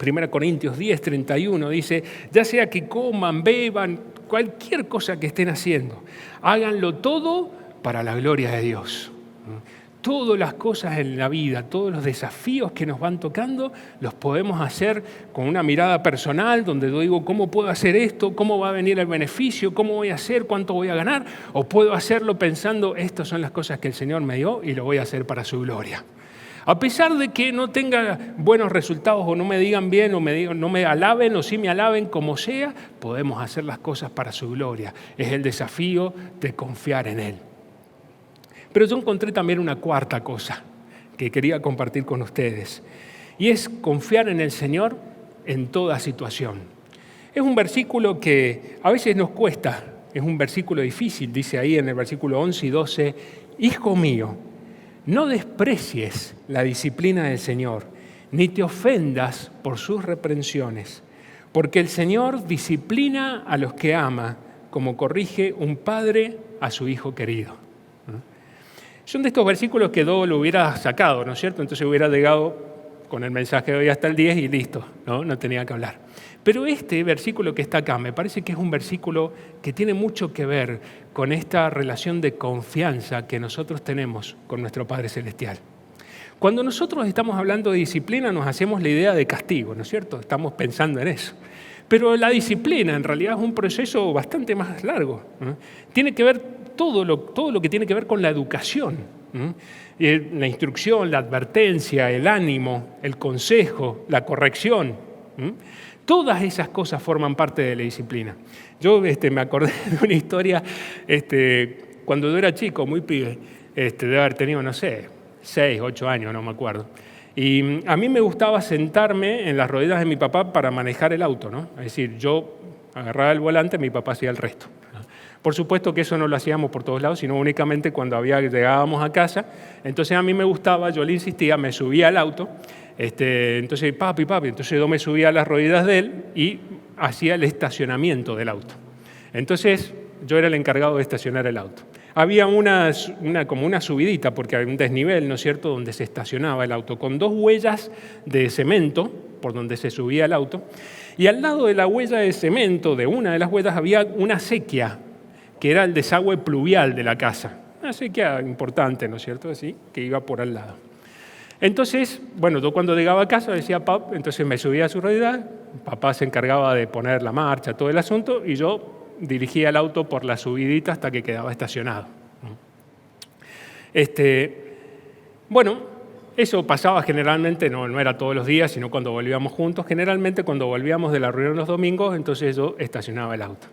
1 Corintios 10:31 dice, ya sea que coman, beban, cualquier cosa que estén haciendo, háganlo todo para la gloria de Dios. Todas las cosas en la vida, todos los desafíos que nos van tocando, los podemos hacer con una mirada personal, donde yo digo, ¿cómo puedo hacer esto? ¿Cómo va a venir el beneficio? ¿Cómo voy a hacer? ¿Cuánto voy a ganar? O puedo hacerlo pensando, estas son las cosas que el Señor me dio y lo voy a hacer para su gloria. A pesar de que no tenga buenos resultados o no me digan bien o no me alaben o sí me alaben, como sea, podemos hacer las cosas para su gloria. Es el desafío de confiar en Él. Pero yo encontré también una cuarta cosa que quería compartir con ustedes y es confiar en el Señor en toda situación. Es un versículo que a veces nos cuesta, es un versículo difícil, dice ahí en el versículo 11 y 12, Hijo mío, no desprecies la disciplina del Señor, ni te ofendas por sus reprensiones, porque el Señor disciplina a los que ama, como corrige un padre a su hijo querido. Son de estos versículos que yo lo hubiera sacado, ¿no es cierto? Entonces hubiera llegado con el mensaje de hoy hasta el 10 y listo, no tenía que hablar. Pero este versículo que está acá me parece que es un versículo que tiene mucho que ver con esta relación de confianza que nosotros tenemos con nuestro Padre Celestial. Cuando nosotros estamos hablando de disciplina nos hacemos la idea de castigo, ¿no es cierto? Estamos pensando en eso. Pero la disciplina en realidad es un proceso bastante más largo, ¿no? Tiene que ver todo lo que tiene que ver con la educación, ¿no? La instrucción, la advertencia, el ánimo, el consejo, la corrección, ¿no? Todas esas cosas forman parte de la disciplina. Yo me acordé de una historia cuando yo era chico, muy pibe, de haber tenido, no sé, 6, 8 años, no me acuerdo. Y a mí me gustaba sentarme en las ruedas de mi papá para manejar el auto, ¿no? Es decir, yo agarraba el volante, mi papá hacía el resto. Por supuesto que eso no lo hacíamos por todos lados, sino únicamente cuando llegábamos a casa. Entonces a mí me gustaba, yo le insistía, me subía al auto. Entonces, papi, entonces yo me subía a las ruedas de él y hacía el estacionamiento del auto. Entonces yo era el encargado de estacionar el auto. Había como una subidita, porque había un desnivel, ¿no es cierto?, donde se estacionaba el auto, con 2 huellas de cemento por donde se subía el auto. Y al lado de la huella de cemento, de una de las huellas, había una acequia, que era el desagüe pluvial de la casa. Una acequia importante, ¿no es cierto?, así, que iba por al lado. Entonces, bueno, yo cuando llegaba a casa decía, papá, entonces me subía a su rueda, papá se encargaba de poner la marcha, todo el asunto, y yo dirigía el auto por la subidita hasta que quedaba estacionado. Bueno, eso pasaba generalmente, no era todos los días, sino cuando volvíamos juntos. Generalmente cuando volvíamos de la reunión los domingos, entonces yo estacionaba el auto.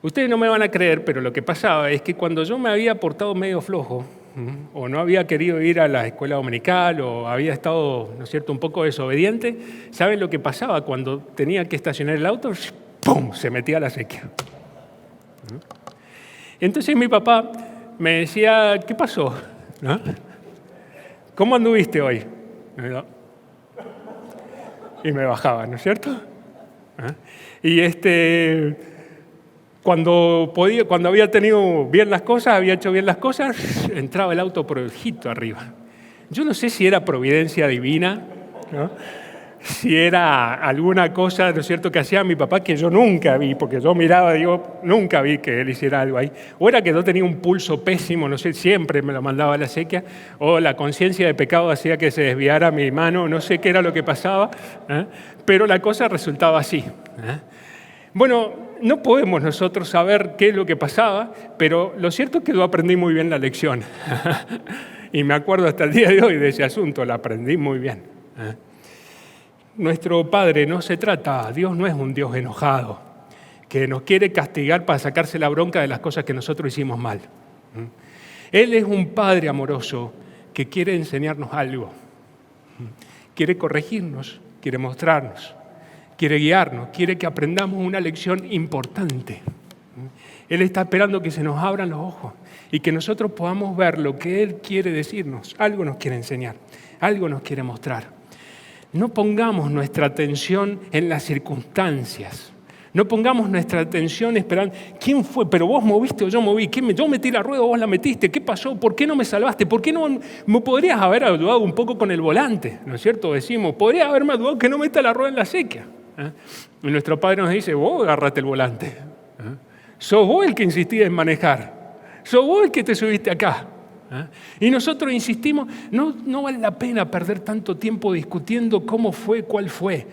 Ustedes no me van a creer, pero lo que pasaba es que cuando yo me había portado medio flojo, o no había querido ir a la escuela dominical, o había estado, ¿no es cierto?, un poco desobediente, ¿saben lo que pasaba? Cuando tenía que estacionar el auto, ¡pum!, se metía a la acequia. Entonces mi papá me decía, ¿qué pasó? ¿No? ¿Cómo anduviste hoy? Y me bajaba, ¿no es cierto? Y cuando había tenido bien las cosas, había hecho bien las cosas, entraba el auto por el jito arriba. Yo no sé si era providencia divina, ¿no?, si era alguna cosa, ¿no es cierto?, que hacía mi papá que yo nunca vi, porque yo miraba, digo, nunca vi que él hiciera algo ahí. O era que yo tenía un pulso pésimo, no sé, siempre me lo mandaba a la acequia, o la conciencia de pecado hacía que se desviara mi mano, no sé qué era lo que pasaba, pero la cosa resultaba así. Bueno, no podemos nosotros saber qué es lo que pasaba, pero lo cierto es que yo aprendí muy bien la lección. Y me acuerdo hasta el día de hoy de ese asunto, la aprendí muy bien. Nuestro Padre Dios no es un Dios enojado, que nos quiere castigar para sacarse la bronca de las cosas que nosotros hicimos mal. Él es un Padre amoroso que quiere enseñarnos algo, quiere corregirnos, quiere mostrarnos, quiere guiarnos, quiere que aprendamos una lección importante. Él está esperando que se nos abran los ojos y que nosotros podamos ver lo que Él quiere decirnos. Algo nos quiere enseñar, algo nos quiere mostrar. No pongamos nuestra atención en las circunstancias. No pongamos nuestra atención esperando, ¿quién fue? ¿Pero vos moviste o yo moví? ¿Yo metí la rueda o vos la metiste? ¿Qué pasó? ¿Por qué no me salvaste? ¿Por qué no me podrías haber ayudado un poco con el volante? ¿No es cierto? Decimos, podrías haberme ayudado que no meta la rueda en la acequia. Y nuestro Padre nos dice, vos agarrate el volante. Sos vos el que insistís en manejar. Sos vos el que te subiste acá. Y nosotros insistimos, no vale la pena perder tanto tiempo discutiendo cómo fue, cuál fue.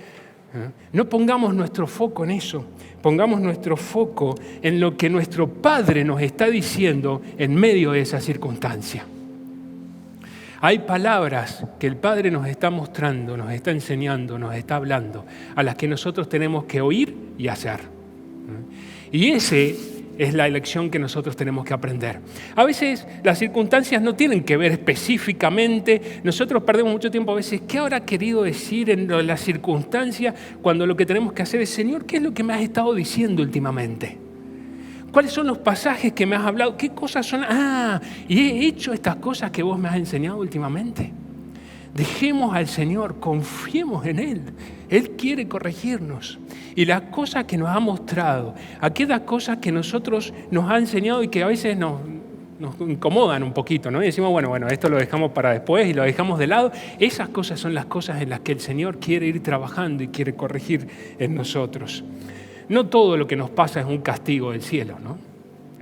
No pongamos nuestro foco en eso, pongamos nuestro foco en lo que nuestro Padre nos está diciendo en medio de esa circunstancia. Hay palabras que el Padre nos está mostrando, nos está enseñando, nos está hablando, a las que nosotros tenemos que oír y hacer. Y ese es la lección que nosotros tenemos que aprender. A veces las circunstancias no tienen que ver específicamente. Nosotros perdemos mucho tiempo a veces. ¿Qué habrá querido decir en la circunstancia cuando lo que tenemos que hacer es, Señor, ¿qué es lo que me has estado diciendo últimamente? ¿Cuáles son los pasajes que me has hablado? ¿Qué cosas son? Y he hecho estas cosas que vos me has enseñado últimamente. Dejemos al Señor, confiemos en Él. Él quiere corregirnos. Y las cosas que nos ha mostrado, aquellas cosas que nosotros nos ha enseñado y que a veces incomodan un poquito, ¿no? Y decimos, bueno, esto lo dejamos para después y lo dejamos de lado. Esas cosas son las cosas en las que el Señor quiere ir trabajando y quiere corregir en nosotros. No todo lo que nos pasa es un castigo del cielo, ¿no?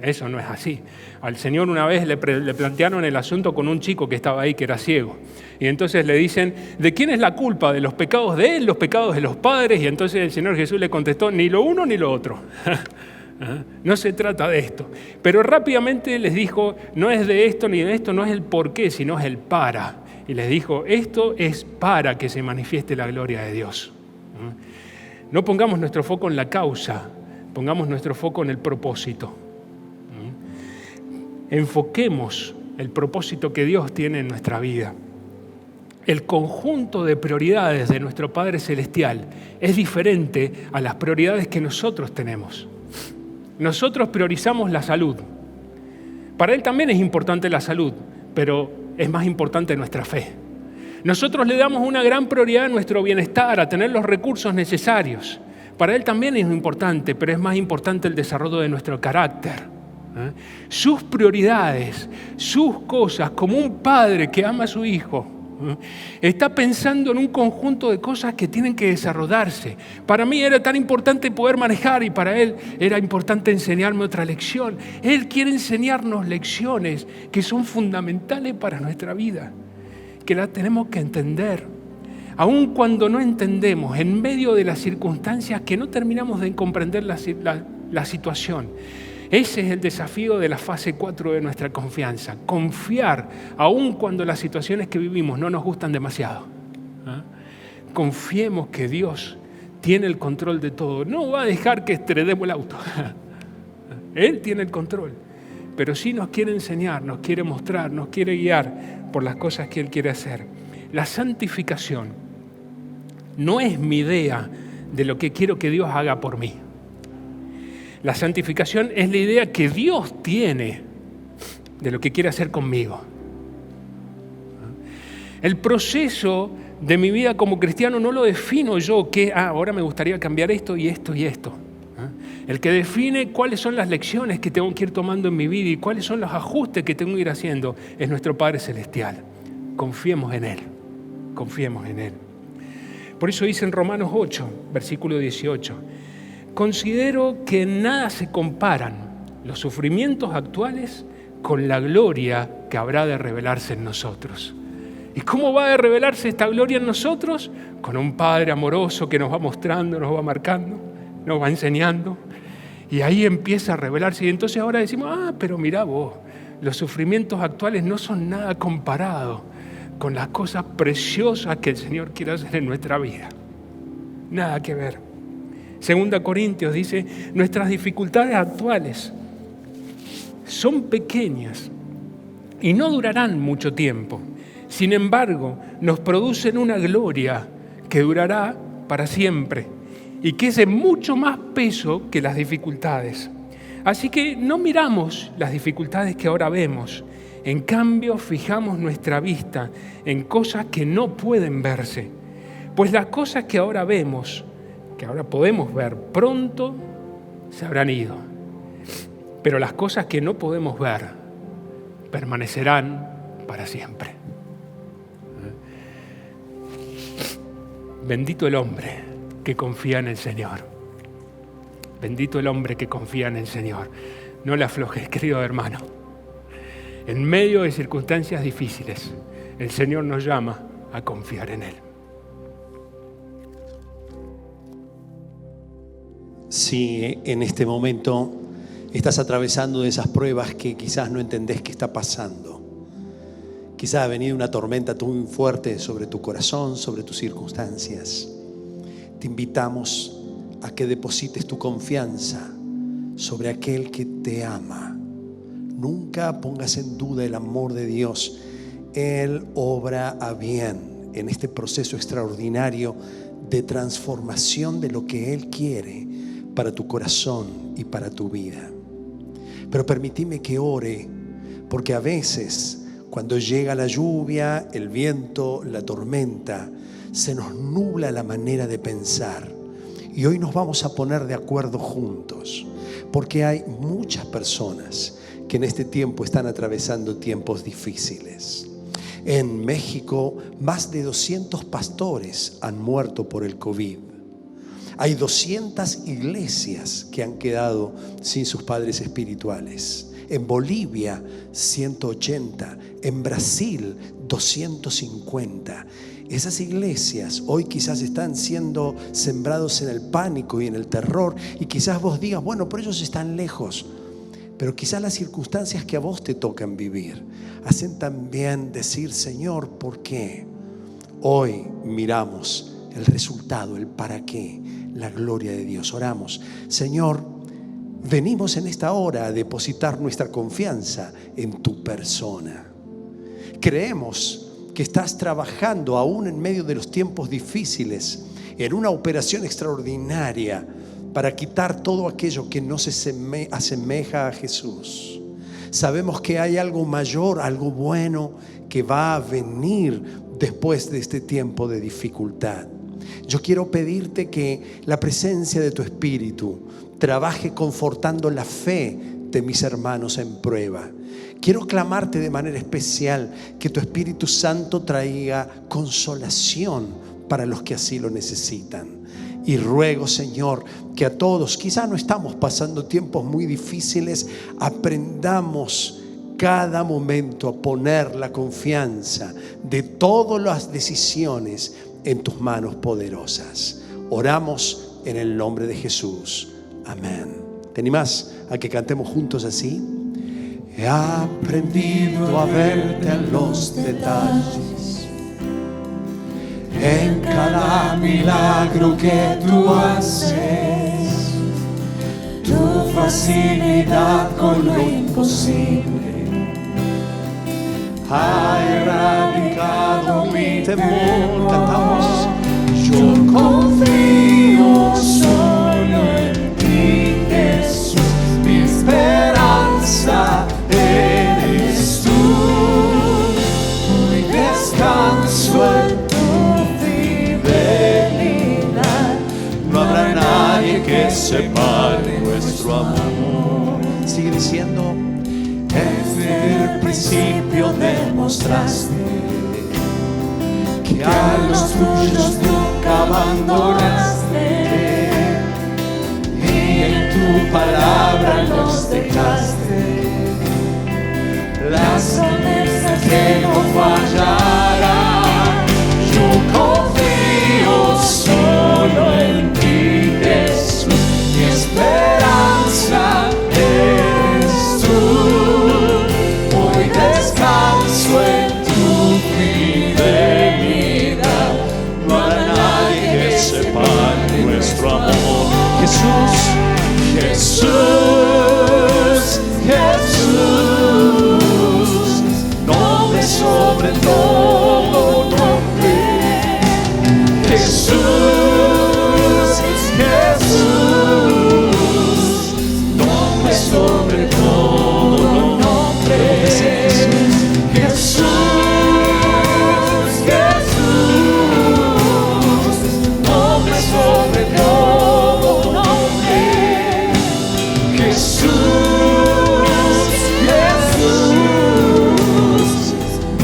Eso no es así. Al Señor una vez le plantearon el asunto con un chico que estaba ahí, que era ciego. Y entonces le dicen, ¿de quién es la culpa? ¿De los pecados de él, los pecados de los padres? Y entonces el Señor Jesús le contestó, ni lo uno ni lo otro. No se trata de esto. Pero rápidamente les dijo, no es de esto ni de esto, no es el por qué, sino es el para. Y les dijo, esto es para que se manifieste la gloria de Dios. No pongamos nuestro foco en la causa, pongamos nuestro foco en el propósito. Enfoquemos el propósito que Dios tiene en nuestra vida. El conjunto de prioridades de nuestro Padre Celestial es diferente a las prioridades que nosotros tenemos. Nosotros priorizamos la salud. Para Él también es importante la salud, pero es más importante nuestra fe. Nosotros le damos una gran prioridad a nuestro bienestar, a tener los recursos necesarios. Para Él también es importante, pero es más importante el desarrollo de nuestro carácter. Sus prioridades, sus cosas, como un padre que ama a su hijo, está pensando en un conjunto de cosas que tienen que desarrollarse. Para mí era tan importante poder manejar y para Él era importante enseñarme otra lección. Él quiere enseñarnos lecciones que son fundamentales para nuestra vida, que las tenemos que entender. Aun cuando no entendemos, en medio de las circunstancias que no terminamos de comprender la situación. Ese es el desafío de la fase 4 de nuestra confianza. Confiar, aun cuando las situaciones que vivimos no nos gustan demasiado. Confiemos que Dios tiene el control de todo. No va a dejar que estrellemos el auto. Él tiene el control. Pero sí nos quiere enseñar, nos quiere mostrar, nos quiere guiar por las cosas que Él quiere hacer. La santificación no es mi idea de lo que quiero que Dios haga por mí. La santificación es la idea que Dios tiene de lo que quiere hacer conmigo. El proceso de mi vida como cristiano no lo defino yo, que ahora me gustaría cambiar esto y esto y esto. El que define cuáles son las lecciones que tengo que ir tomando en mi vida y cuáles son los ajustes que tengo que ir haciendo es nuestro Padre Celestial. Confiemos en Él, confiemos en Él. Por eso dice en Romanos 8, versículo 18, considero que en nada se comparan los sufrimientos actuales con la gloria que habrá de revelarse en nosotros. ¿Y cómo va a revelarse esta gloria en nosotros? Con un Padre amoroso que nos va mostrando, nos va marcando, nos va enseñando. Y ahí empieza a revelarse. Y entonces ahora decimos, pero mirá vos, los sufrimientos actuales no son nada comparados con las cosas preciosas que el Señor quiere hacer en nuestra vida. Nada que ver. 2 Corintios dice, nuestras dificultades actuales son pequeñas y no durarán mucho tiempo. Sin embargo, nos producen una gloria que durará para siempre y que es de mucho más peso que las dificultades. Así que no miramos las dificultades que ahora vemos. En cambio, fijamos nuestra vista en cosas que no pueden verse. Pues las cosas que ahora vemos, que ahora podemos ver, pronto se habrán ido. Pero las cosas que no podemos ver permanecerán para siempre. Bendito el hombre que confía en el Señor. Bendito el hombre que confía en el Señor. No le aflojes, querido hermano. En medio de circunstancias difíciles, el Señor nos llama a confiar en Él. Si en este momento estás atravesando de esas pruebas que quizás no entendés qué está pasando, quizás ha venido una tormenta muy fuerte sobre tu corazón, sobre tus circunstancias, te invitamos a que deposites tu confianza sobre aquel que te ama. Nunca pongas en duda el amor de Dios. Él obra a bien en este proceso extraordinario de transformación de lo que Él quiere para tu corazón y para tu vida. Pero permíteme que ore, porque a veces cuando llega la lluvia, el viento, la tormenta, se nos nubla la manera de pensar. Y hoy nos vamos a poner de acuerdo juntos, porque hay muchas personas que en este tiempo están atravesando tiempos difíciles. En México, más de 200 pastores han muerto por el COVID. Hay 200 iglesias que han quedado sin sus padres espirituales. En Bolivia, 180. En Brasil, 250. Esas iglesias hoy quizás están siendo sembrados en el pánico y en el terror. Y quizás vos digas, bueno, pero ellos están lejos. Pero quizás las circunstancias que a vos te tocan vivir hacen también decir, Señor, ¿por qué? Hoy miramos el resultado, el para qué, la gloria de Dios. Oramos. Señor, venimos en esta hora a depositar nuestra confianza en tu persona. Creemos que estás trabajando aún en medio de los tiempos difíciles en una operación extraordinaria para quitar todo aquello que no se asemeja a Jesús. Sabemos que hay algo mayor, algo bueno que va a venir después de este tiempo de dificultad. Yo quiero pedirte que la presencia de tu Espíritu trabaje confortando la fe de mis hermanos en prueba. Quiero clamarte de manera especial que tu Espíritu Santo traiga consolación para los que así lo necesitan. Y ruego, Señor, que a todos, quizás no estamos pasando tiempos muy difíciles, aprendamos cada momento a poner la confianza de todas las decisiones en tus manos poderosas. Oramos en el nombre de Jesús. Amén. ¿Te animás a que cantemos juntos así? He aprendido a verte en los detalles, en cada milagro que tú haces, tu facilidad con lo imposible ha erradicado mi temor. Cantamos. Yo confío solo en ti, Jesús, mi esperanza eres tú. Hoy descanso en tu fidelidad, no habrá nadie que separe nuestro amor. Sigue diciendo. Desde el principio demostraste que a los tuyos nunca abandonaste, y en tu palabra los dejaste, las promesas que no fallarán. Yo confío solo en ti, Jesús, mi esperanza eres tú. Descanso en tu fidelidad, no habrá nadie que separe nuestro amor. Jesús, Jesús, Jesús, nombre sobre todo nombre. Jesús, Jesús, nombre sobre todo nombre. Jesús, Jesús, nombre sobre todo nombre. Jesús, Jesús,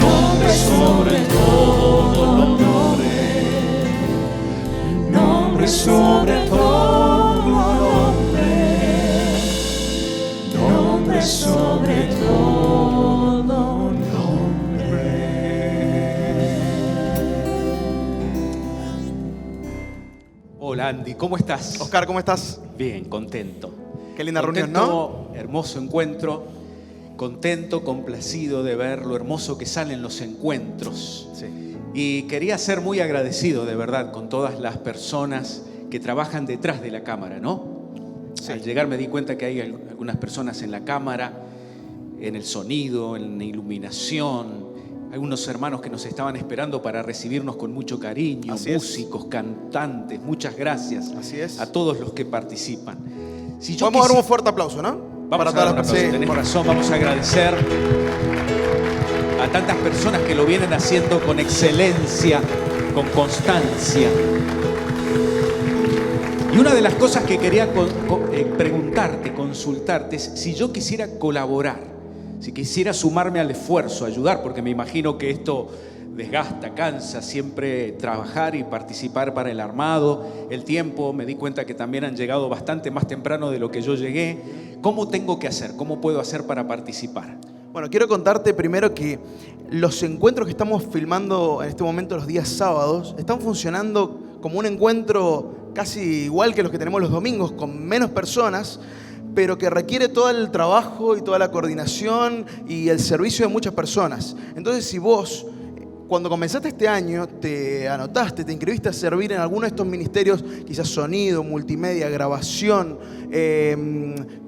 nombre sobre todo nombre. Nombre sobre todo nombre. Nombre sobre todo nombre. Hola Andy, ¿cómo estás? Oscar, ¿cómo estás? Bien, contento. Qué linda reunión, ¿no? Hermoso encuentro, contento, complacido de ver lo hermoso que salen los encuentros. Sí. Y quería ser muy agradecido, de verdad, con todas las personas que trabajan detrás de la cámara, ¿no? Sí. Al llegar me di cuenta que hay algunas personas en la cámara, en el sonido, en la iluminación, algunos hermanos que nos estaban esperando para recibirnos con mucho cariño, Así músicos, cantantes, muchas gracias. Así es. A todos los que participan. Si yo Vamos a dar un fuerte aplauso, ¿no? Vamos a dar un aplauso. Tenés razón, vamos a agradecer a tantas personas que lo vienen haciendo con excelencia, con constancia. Y una de las cosas que quería preguntarte, consultarte, es si yo quisiera colaborar si quisiera sumarme al esfuerzo, ayudar, porque me imagino que esto desgasta, cansa siempre trabajar y participar para el armado, el tiempo, me di cuenta que también han llegado bastante más temprano de lo que yo llegué. ¿Cómo tengo que hacer? ¿Cómo puedo hacer para participar? Bueno, quiero contarte primero que los encuentros que estamos filmando en este momento los días sábados están funcionando como un encuentro casi igual que los que tenemos los domingos, con menos personas, pero que requiere todo el trabajo y toda la coordinación y el servicio de muchas personas. Entonces, si vos, cuando comenzaste este año, te anotaste, te inscribiste a servir en alguno de estos ministerios, quizás sonido, multimedia, grabación,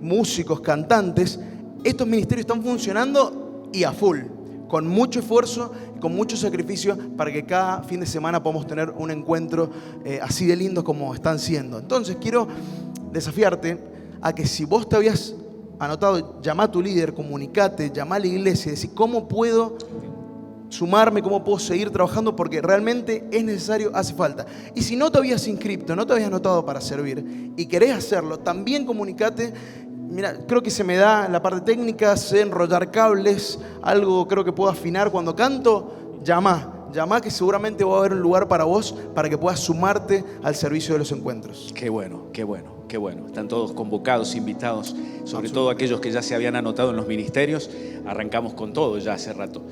músicos, cantantes, estos ministerios están funcionando y a full, con mucho esfuerzo y con mucho sacrificio para que cada fin de semana podamos tener un encuentro así de lindo como están siendo. Entonces quiero desafiarte a que si vos te habías anotado, llama a tu líder, comunicate, llama a la iglesia y decir cómo puedo sumarme, cómo puedo seguir trabajando, porque realmente es necesario, hace falta. Y si no te habías inscrito, no te habías anotado para servir y querés hacerlo, también comunicate. Mira, creo que se me da la parte técnica, sé enrollar cables, algo creo que puedo afinar cuando canto, llama que seguramente va a haber un lugar para vos, para que puedas sumarte al servicio de los encuentros. Qué bueno, qué bueno, qué bueno. Están todos convocados, invitados, sobre todo aquellos que ya se habían anotado en los ministerios. Arrancamos con todo ya hace rato.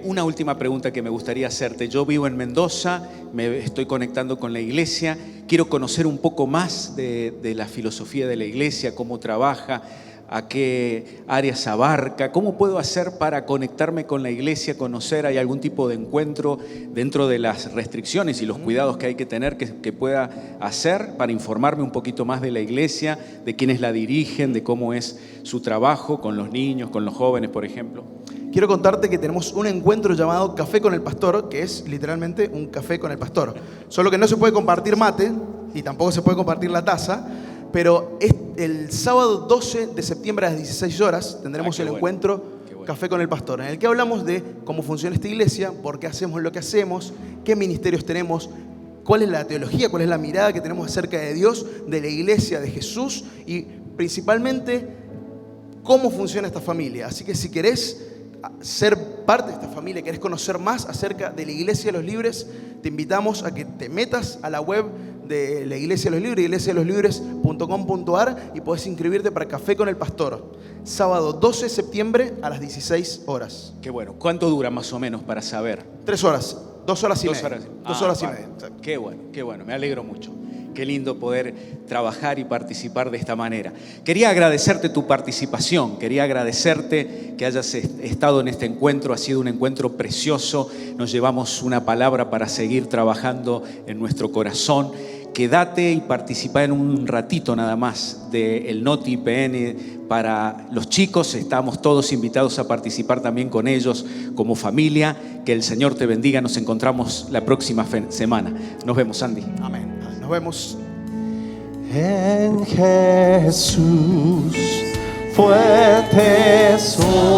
Una última pregunta que me gustaría hacerte. Yo vivo en Mendoza, me estoy conectando con la iglesia, quiero conocer un poco más de la filosofía de la iglesia, cómo trabaja, a qué áreas abarca, cómo puedo hacer para conectarme con la iglesia, conocer, hay algún tipo de encuentro dentro de las restricciones y los cuidados que hay que tener que pueda hacer para informarme un poquito más de la iglesia, de quiénes la dirigen, de cómo es su trabajo con los niños, con los jóvenes, por ejemplo. Quiero contarte que tenemos un encuentro llamado Café con el Pastor, que es literalmente un café con el pastor. Solo que no se puede compartir mate y tampoco se puede compartir la taza, pero es el sábado 12 de septiembre a las 16 horas tendremos el encuentro Café con el Pastor, en el que hablamos de cómo funciona esta iglesia, por qué hacemos lo que hacemos, qué ministerios tenemos, cuál es la teología, cuál es la mirada que tenemos acerca de Dios, de la iglesia, de Jesús y principalmente cómo funciona esta familia. Así que si querés ser parte de esta familia, querés conocer más acerca de la Iglesia de los Libres, te invitamos a que te metas a la web de la Iglesia de los Libres, iglesiadeloslibres.com.ar, y podés inscribirte para Café con el Pastor, sábado 12 de septiembre a las 16 horas. Qué bueno. ¿Cuánto dura más o menos para saber? 3 horas, 2 horas y media. 2 horas y media. Qué bueno, me alegro mucho. Qué lindo poder trabajar y participar de esta manera. Quería agradecerte tu participación, quería agradecerte que hayas estado en este encuentro, ha sido un encuentro precioso, nos llevamos una palabra para seguir trabajando en nuestro corazón. Quédate y participa en un ratito nada más del Noti IPN para los chicos. Estamos todos invitados a participar también con ellos como familia. Que el Señor te bendiga. Nos encontramos la próxima semana. Nos vemos, Andy. Amén. Nos vemos. En Jesús fuerte soy.